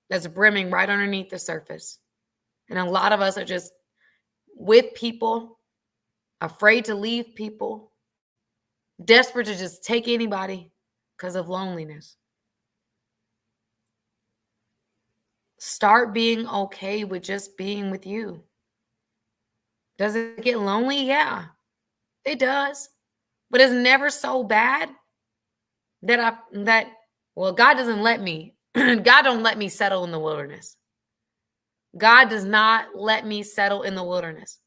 that's brimming right underneath the surface. And a lot of us are just with people, afraid to leave people, desperate to just take anybody because of loneliness. Start being okay with just being with you. Does it get lonely? Yeah, it does. But it's never so bad that God doesn't let me. God don't let me settle in the wilderness. God does not let me settle in the wilderness.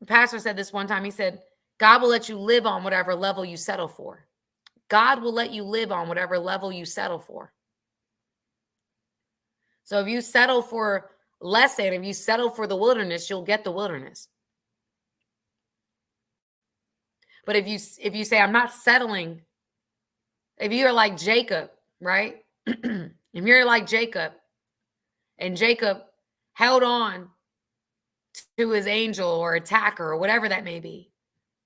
The pastor said this one time. He said, God will let you live on whatever level you settle for. God will let you live on whatever level you settle for. So if you settle for less than, if you settle for the wilderness, you'll get the wilderness. But if you say, I'm not settling, if you're like Jacob, right? If you're like Jacob, and Jacob held on to his angel or attacker or whatever that may be.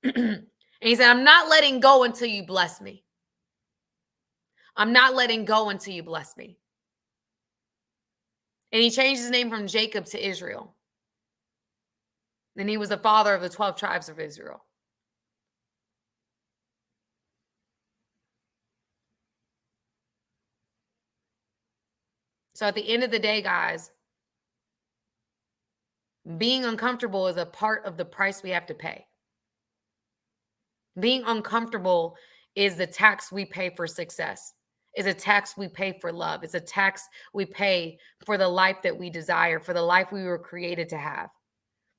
And he said, I'm not letting go until you bless me. I'm not letting go until you bless me. And he changed his name from Jacob to Israel. And he was the father of the 12 tribes of Israel. So at the end of the day, guys, being uncomfortable is a part of the price we have to pay. Being uncomfortable is the tax we pay for success. It's a tax we pay for love. It's a tax we pay for the life that we desire, for the life we were created to have.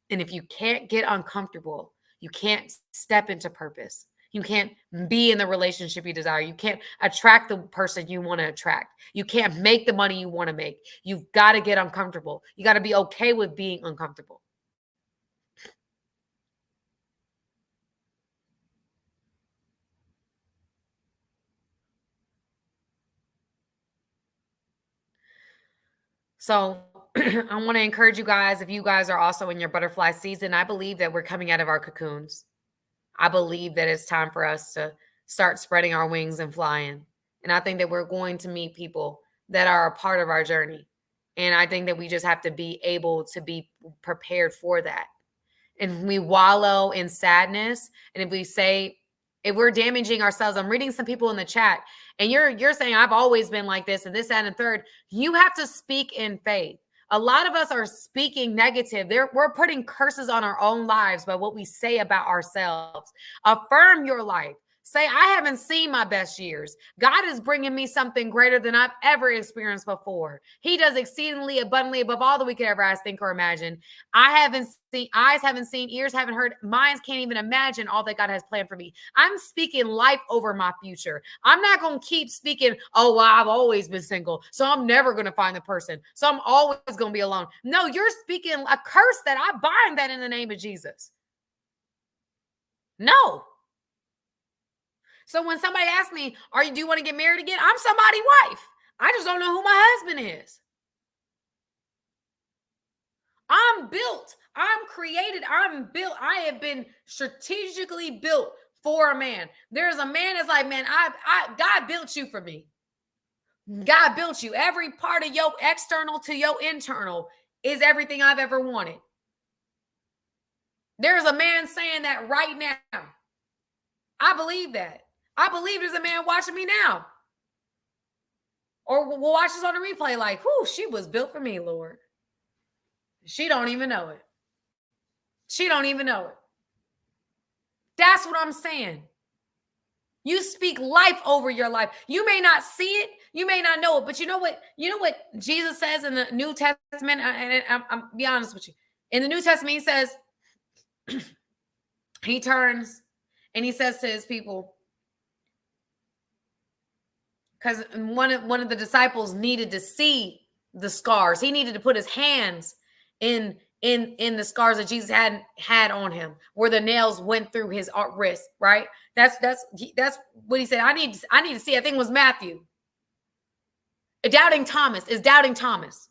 And if you can't get uncomfortable, you can't step into purpose. You can't be in the relationship you desire. You can't attract the person you want to attract. You can't make the money you want to make. You've got to get uncomfortable. You got to be okay with being uncomfortable. So I want to encourage you guys, if you guys are also in your butterfly season, I believe that we're coming out of our cocoons. I believe that it's time for us to start spreading our wings and flying. And I think that we're going to meet people that are a part of our journey. And I think that we just have to be able to be prepared for that. And we wallow in sadness. And if we're damaging ourselves, I'm reading some people in the chat, and you're saying, I've always been like this and this, that, and third. You have to speak in faith. A lot of us are speaking negative. We're putting curses on our own lives by what we say about ourselves. Affirm your life. Say, I haven't seen my best years. God is bringing me something greater than I've ever experienced before. He does exceedingly abundantly above all that we could ever ask, think, or imagine. Eyes haven't seen, ears haven't heard, minds can't even imagine all that God has planned for me. I'm speaking life over my future. I'm not going to keep speaking, oh, well, I've always been single, so I'm never going to find the person, so I'm always going to be alone. No, you're speaking a curse that I bind that in the name of Jesus. No. So when somebody asks me, do you want to get married again? I'm somebody's wife. I just don't know who my husband is. I'm built. I'm created. I'm built. I have been strategically built for a man. There's a man that's like, man, God built you for me. God built you. Every part of your external to your internal is everything I've ever wanted. There's a man saying that right now. I believe that. I believe there's a man watching me now. Or will watch this on the replay like, whoo, she was built for me, Lord. She don't even know it. She don't even know it. That's what I'm saying. You speak life over your life. You may not see it. You may not know it. But you know what? You know what Jesus says in the New Testament? And I'm be honest with you. In the New Testament, he says, he turns and he says to his people, because one of the disciples needed to see the scars. He needed to put his hands in the scars that Jesus had on him, where the nails went through his wrist. Right? That's what he said. I need to see. I think it was Matthew. Doubting Thomas is doubting Thomas.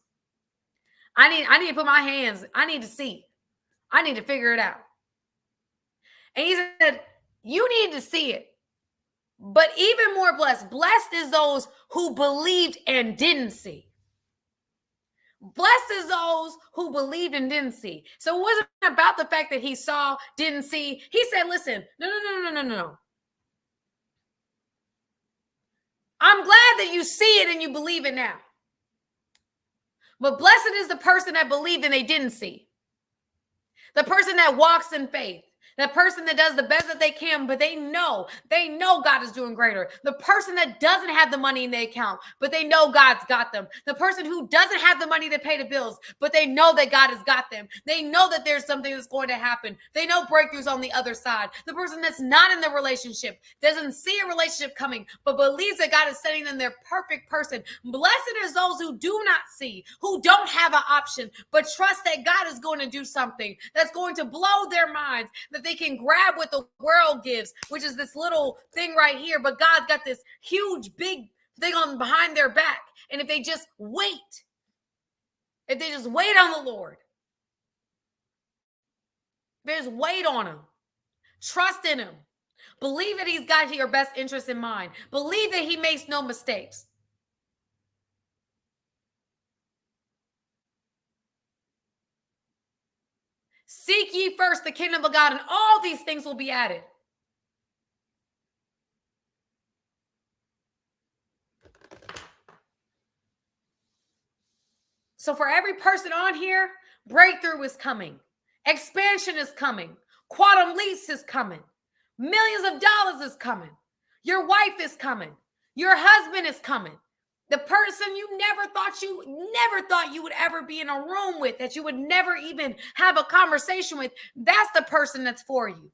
I need to put my hands. I need to see. I need to figure it out. And he said, you need to see it. But even more blessed is those who believed and didn't see. Blessed is those who believed and didn't see. So it wasn't about the fact that he saw, didn't see. He said, listen, no. I'm glad that you see it and you believe it now. But blessed is the person that believed and they didn't see. The person that walks in faith. The person that does the best that they can, but they know God is doing greater. The person that doesn't have the money in their account, but they know God's got them. The person who doesn't have the money to pay the bills, but they know that God has got them. They know that there's something that's going to happen. They know breakthroughs on the other side. The person that's not in the relationship, doesn't see a relationship coming, but believes that God is setting them their perfect person. Blessed is those who do not see, who don't have an option, but trust that God is going to do something that's going to blow their minds, that they can grab what the world gives, which is this little thing right here. But God's got this huge, big thing on behind their back. And if they just wait on the Lord, there's weight on him. Trust in him. Believe that he's got your best interest in mind. Believe that he makes no mistakes. Seek ye first the kingdom of God, and all these things will be added. So for every person on here, breakthrough is coming. Expansion is coming. Quantum leaps is coming. Millions of dollars is coming. Your wife is coming. Your husband is coming. The person you never thought you would ever be in a room with, that you would never even have a conversation with, that's the person that's for you.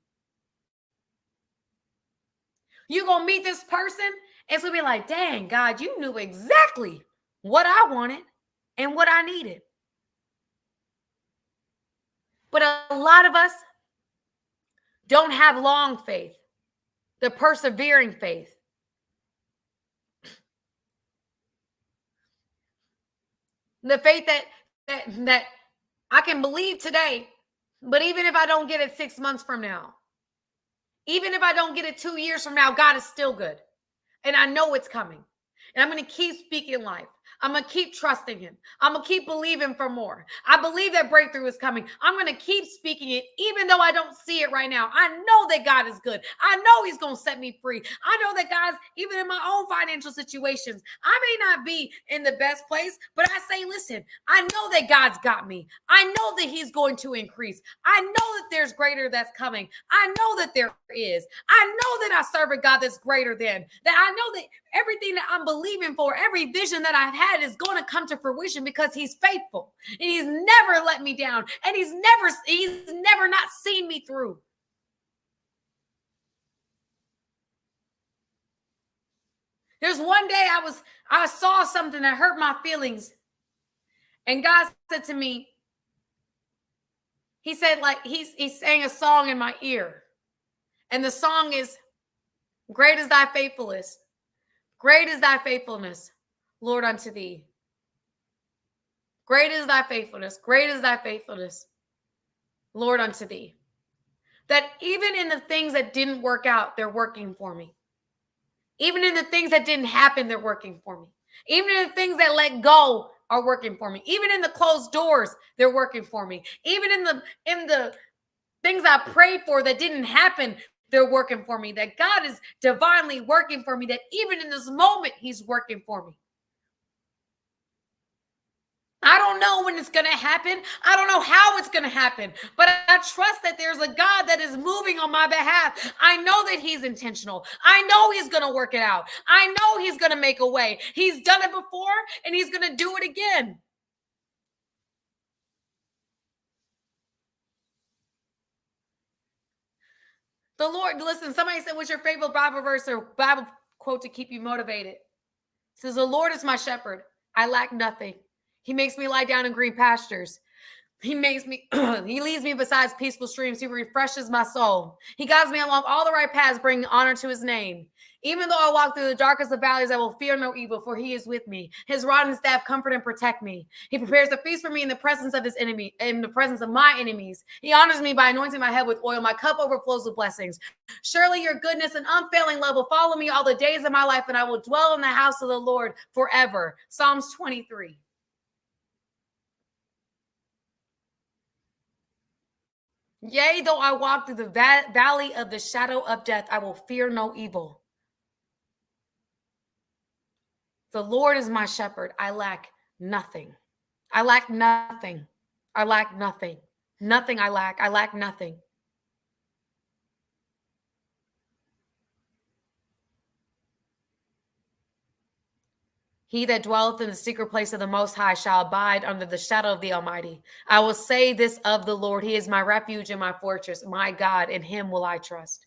You're going to meet this person, and it's going to be like, dang, God, you knew exactly what I wanted and what I needed. But a lot of us don't have long faith, the persevering faith. The faith that I can believe today, but even if I don't get it 6 months from now, even if I don't get it 2 years from now, God is still good. And I know it's coming. And I'm going to keep speaking life. I'm going to keep trusting him. I'm going to keep believing for more. I believe that breakthrough is coming. I'm going to keep speaking it, even though I don't see it right now. I know that God is good. I know he's going to set me free. I know that God's, even in my own financial situations, I may not be in the best place, but I say, listen, I know that God's got me. I know that he's going to increase. I know that there's greater that's coming. I know that there is. I know that I serve a God that's greater than, that I know that everything that I'm believing for, every vision that I've had is going to come to fruition because he's faithful and he's never let me down and he's never not seen me through. There's one day I saw something that hurt my feelings, and God said to me, he said, like, he sang a song in my ear, and the song is, great is thy faithfulness. Great is thy faithfulness, Lord, unto thee. Great is thy faithfulness. Great is thy faithfulness, Lord, unto thee. That even in the things that didn't work out, they're working for me. Even in the things that didn't happen, they're working for me. Even in the things that let go are working for me. Even in the closed doors, they're working for me. Even in the things I prayed for that didn't happen, they're working for me. That God is divinely working for me. That even in this moment, he's working for me. I don't know when it's going to happen. I don't know how it's going to happen, but I trust that there's a God that is moving on my behalf. I know that he's intentional. I know he's going to work it out. I know he's going to make a way. He's done it before and he's going to do it again. The Lord, listen, somebody said, what's your favorite Bible verse or Bible quote to keep you motivated? It says, the Lord is my shepherd. I lack nothing. He makes me lie down in green pastures. He leads me beside peaceful streams. He refreshes my soul. He guides me along all the right paths, bringing honor to his name. Even though I walk through the darkest of valleys, I will fear no evil, for he is with me. His rod and staff comfort and protect me. He prepares a feast for me in the presence of his enemy, in the presence of my enemies. He honors me by anointing my head with oil. My cup overflows with blessings. Surely your goodness and unfailing love will follow me all the days of my life, and I will dwell in the house of the Lord forever. Psalms 23. Yea, though I walk through the valley of the shadow of death, I will fear no evil. The Lord is my shepherd. I lack nothing. I lack nothing. I lack nothing. Nothing I lack. I lack nothing. He that dwelleth in the secret place of the Most High shall abide under the shadow of the Almighty. I will say this of the Lord. He is my refuge and my fortress, my God. In him will I trust.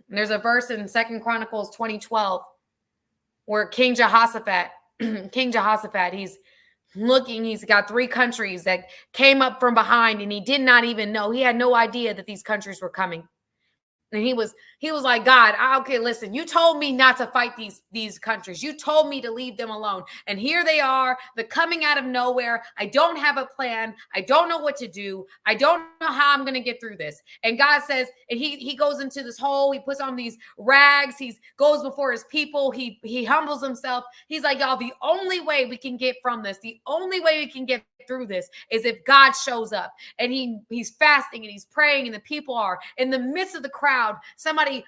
And there's a verse in 2 Chronicles 20:12 where King Jehoshaphat, looking. He's got 3 countries that came up from behind, and he did not even know. He had no idea that these countries were coming. And he was like, God, okay, listen, you told me not to fight these countries. You told me to leave them alone. And here they are. They're coming out of nowhere. I don't have a plan. I don't know what to do. I don't know how I'm going to get through this. And God says, and he goes into this hole. He puts on these rags. He goes before his people. He humbles himself. He's like, y'all, the only way we can get from this, the only way we can get through this is if God shows up. And he's fasting and he's praying, and the people are in the midst of the crowd. Somebody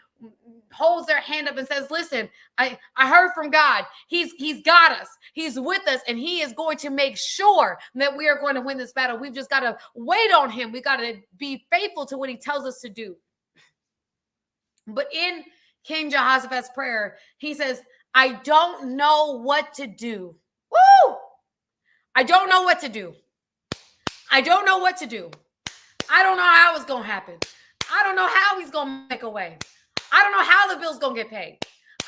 holds their hand up and says, listen, I heard from God. He's got us. He's with us, and he is going to make sure that we are going to win this battle. We've just got to wait on him. We got to be faithful to what he tells us to do. But in King Jehoshaphat's prayer, he says, I don't know what to do. Woo! I don't know what to do. I don't know what to do. I don't know how it's going to happen. I don't know how he's going to make a way. I don't know how the bill's going to get paid.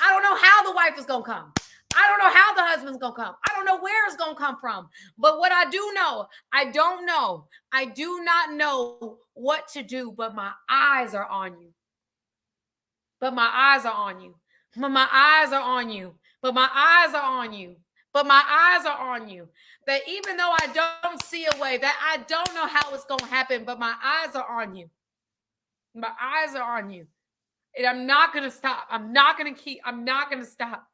I don't know how the wife is going to come. I don't know how the husband's going to come. I don't know where it's going to come from. But what I do know, I don't know. I do not know what to do, but my eyes are on you. But my eyes are on you. But my eyes are on you. But my eyes are on you. But my eyes are on you. That even though I don't see a way, that I don't know how it's going to happen, but my eyes are on you. My eyes are on you. And I'm not going to stop. I'm not going to stop.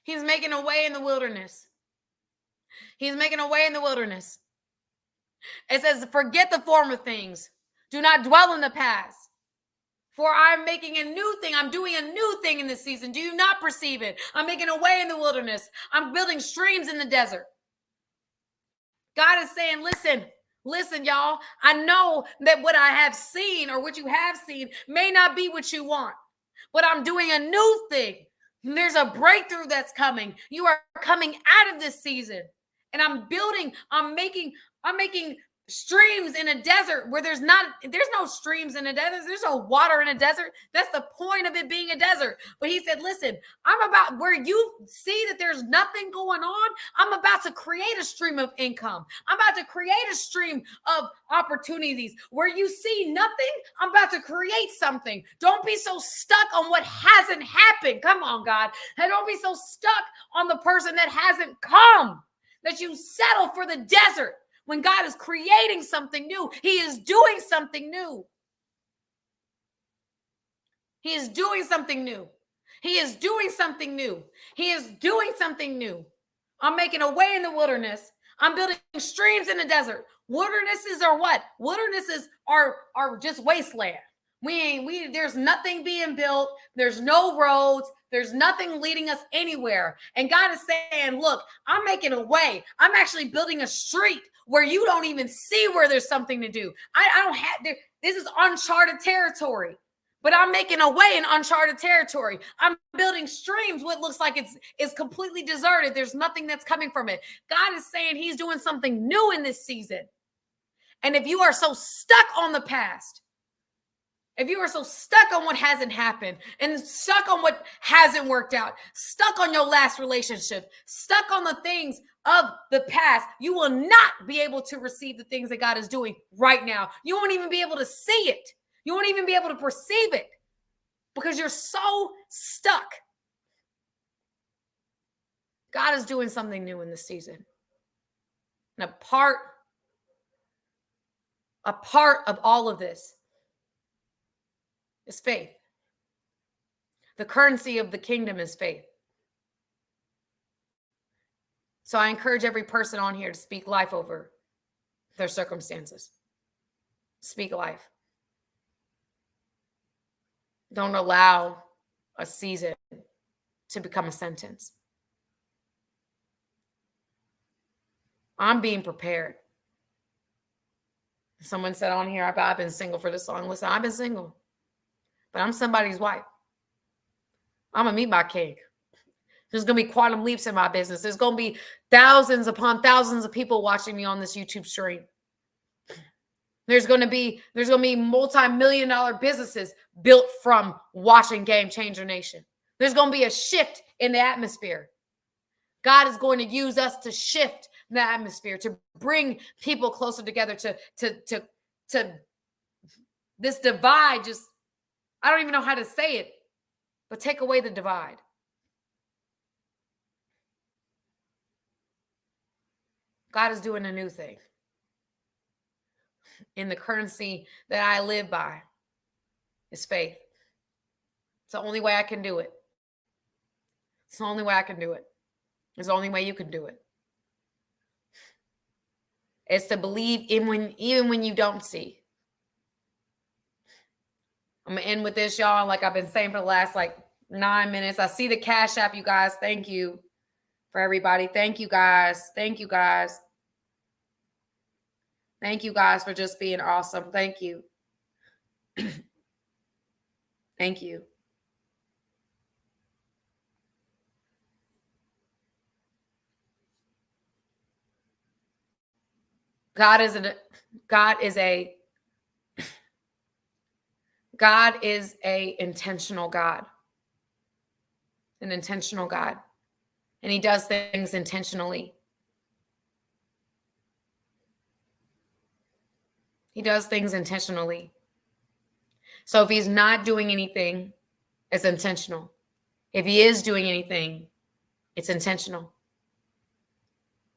He's making a way in the wilderness. He's making a way in the wilderness. It says, forget the former things. Do not dwell in the past. For I'm making a new thing. I'm doing a new thing in this season. Do you not perceive it? I'm making a way in the wilderness. I'm building streams in the desert. God is saying, listen, y'all. I know that what I have seen or what you have seen may not be what you want, but I'm doing a new thing. There's a breakthrough that's coming. You are coming out of this season. And I'm making streams in a desert where there's no streams in a desert. There's no water in a desert. That's the point of it being a desert. But he said, listen, I'm about where you see that there's nothing going on. I'm about to create a stream of income. I'm about to create a stream of opportunities where you see nothing. I'm about to create something. Don't be so stuck on what hasn't happened. Come on, God. And don't be so stuck on the person that hasn't come, that you settle for the desert. When God is creating something new, he is doing something new. He is doing something new. He is doing something new. He is doing something new. I'm making a way in the wilderness. I'm building streams in the desert. Wildernesses are what? Wildernesses are just wasteland. There's nothing being built. There's no roads. There's nothing leading us anywhere. And God is saying, look, I'm making a way. I'm actually building a street where you don't even see where there's something to do. This is uncharted territory, but I'm making a way in uncharted territory. I'm building streams. What looks like it's completely deserted. There's nothing that's coming from it. God is saying he's doing something new in this season. And if you are so stuck on the past, if you are so stuck on what hasn't happened and stuck on what hasn't worked out, stuck on your last relationship, stuck on the things of the past, you will not be able to receive the things that God is doing right now. You won't even be able to see it. You won't even be able to perceive it because you're so stuck. God is doing something new in this season. And a part of all of this is faith. The currency of the kingdom is faith. So I encourage every person on here to speak life over their circumstances. Speak life. Don't allow a season to become a sentence. I'm being prepared. Someone said on here, I've been single for this long. Listen, I've been single, but I'm somebody's wife. I'm going to meet my king. There's going to be quantum leaps in my business. There's going to be thousands upon thousands of people watching me on this YouTube stream. There's going to be multi-million-dollar businesses built from watching Game Changer Nation. There's going to be a shift in the atmosphere. God is going to use us to shift the atmosphere, to bring people closer together, to this divide. Just, I don't even know how to say it, but take away the divide. God is doing a new thing. And the currency that I live by is faith. It's the only way I can do it. It's the only way I can do it. It's the only way you can do it. It's to believe even when you don't see. I'm going to end with this, y'all. Like I've been saying for the last 9 minutes. I see the Cash App, you guys. Thank you for everybody. Thank you, guys. Thank you, guys. Thank you, guys, for just being awesome. Thank you. Thank you. God is a intentional God. An intentional God. And he does things intentionally. He does things intentionally. So if he's not doing anything, it's intentional. If he is doing anything, it's intentional.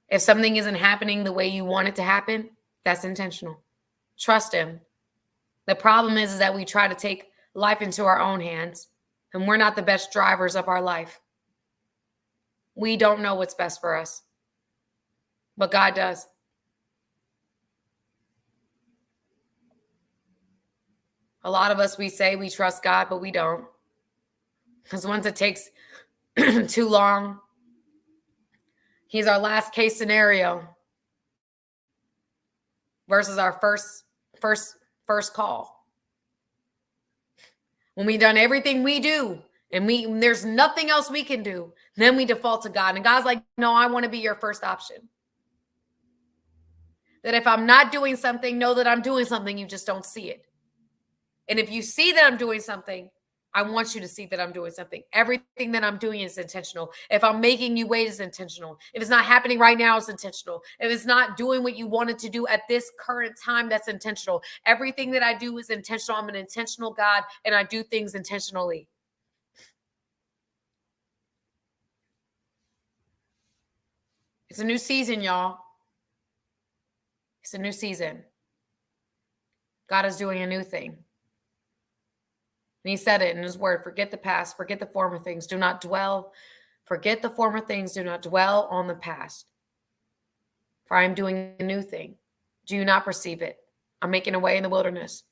If something isn't happening the way you want it to happen, that's intentional. Trust him. The problem is that we try to take life into our own hands, and we're not the best drivers of our life. We don't know what's best for us, but God does. A lot of us, we say we trust God, but we don't. Because once it takes too long, he's our last case scenario versus our first call. When we've done everything we do and there's nothing else we can do, then we default to God. And God's like, no, I want to be your first option. That if I'm not doing something, know that I'm doing something, you just don't see it. And if you see that I'm doing something, I want you to see that I'm doing something. Everything that I'm doing is intentional. If I'm making you wait, it's intentional. If it's not happening right now, it's intentional. If it's not doing what you wanted to do at this current time, that's intentional. Everything that I do is intentional. I'm an intentional God, and I do things intentionally. It's a new season, y'all. It's a new season. God is doing a new thing. And he said it in his word, forget the past, forget the former things, do not dwell. Forget the former things, do not dwell on the past. For I am doing a new thing. Do you not perceive it? I'm making a way in the wilderness.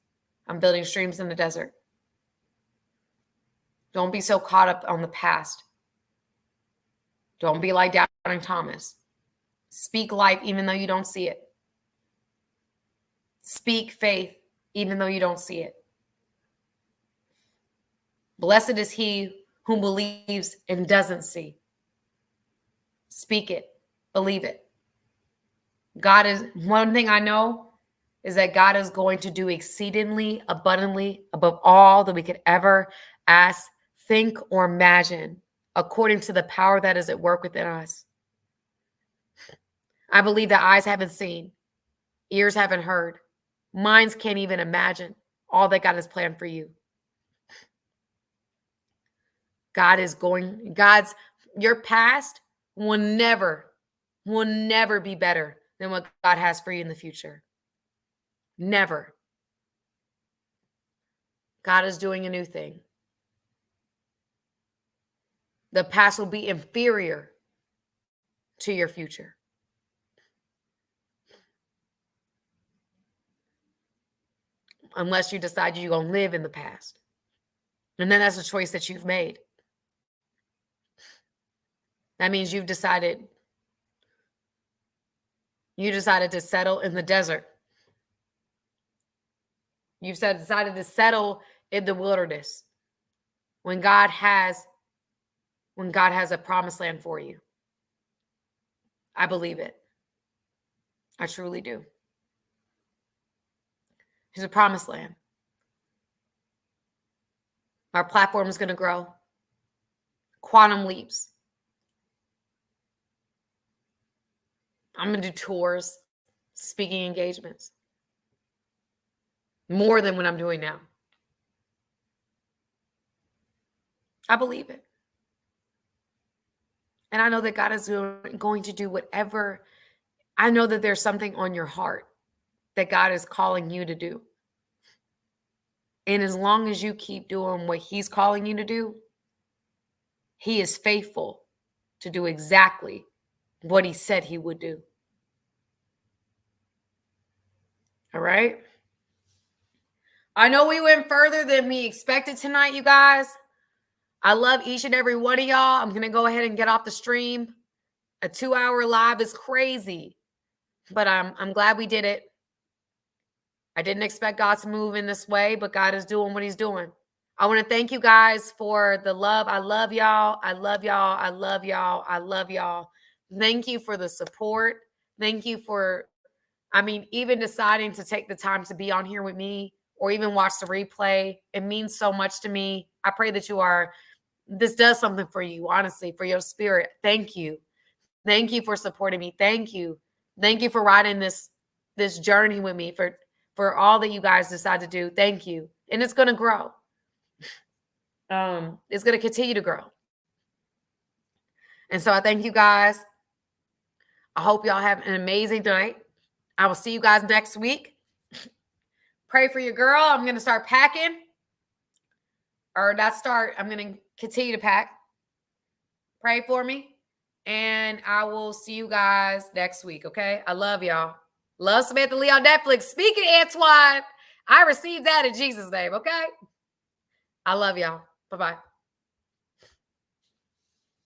I'm building streams in the desert. Don't be so caught up on the past. Don't be like doubting Thomas. Speak life even though you don't see it. Speak faith even though you don't see it. Blessed is he who believes and doesn't see. Speak it. Believe it. God is, one thing I know is that God is going to do exceedingly abundantly above all that we could ever ask, think, or imagine, according to the power that is at work within us. I believe that eyes haven't seen, ears haven't heard, minds can't even imagine all that God has planned for you. Your past will never be better than what God has for you in the future. Never. God is doing a new thing. The past will be inferior to your future. Unless you decide you're going to live in the past. And then that's a choice that you've made. That means you've decided to settle in the desert. You've decided to settle in the wilderness when God has a promised land for you. I believe it. I truly do. It's a promised land. Our platform is going to grow. Quantum leaps. I'm going to do tours, speaking engagements. More than what I'm doing now. I believe it. And I know that God is going to do whatever. I know that there's something on your heart that God is calling you to do. And as long as you keep doing what he's calling you to do, he is faithful to do exactly what he said he would do. All right? I know we went further than we expected tonight, you guys. I love each and every one of y'all. I'm going to go ahead and get off the stream. A 2-hour live is crazy, but I'm glad we did it. I didn't expect God to move in this way, but God is doing what he's doing. I want to thank you guys for the love. I love y'all. I love y'all. I love y'all. I love y'all. Thank you for the support. Thank you for, even deciding to take the time to be on here with me or even watch the replay. It means so much to me. I pray that this does something for you, honestly, for your spirit. Thank you. Thank you for supporting me. Thank you. Thank you for riding this journey with me, for all that you guys decide to do. Thank you. And it's going to grow. It's going to continue to grow. And so I thank you guys. I hope y'all have an amazing night. I will see you guys next week. Pray for your girl. I'm going to start packing. I'm going to continue to pack. Pray for me. And I will see you guys next week, okay? I love y'all. Love Samantha Lee on Netflix. Speaking Antoine, I received that in Jesus' name, okay? I love y'all. Bye-bye.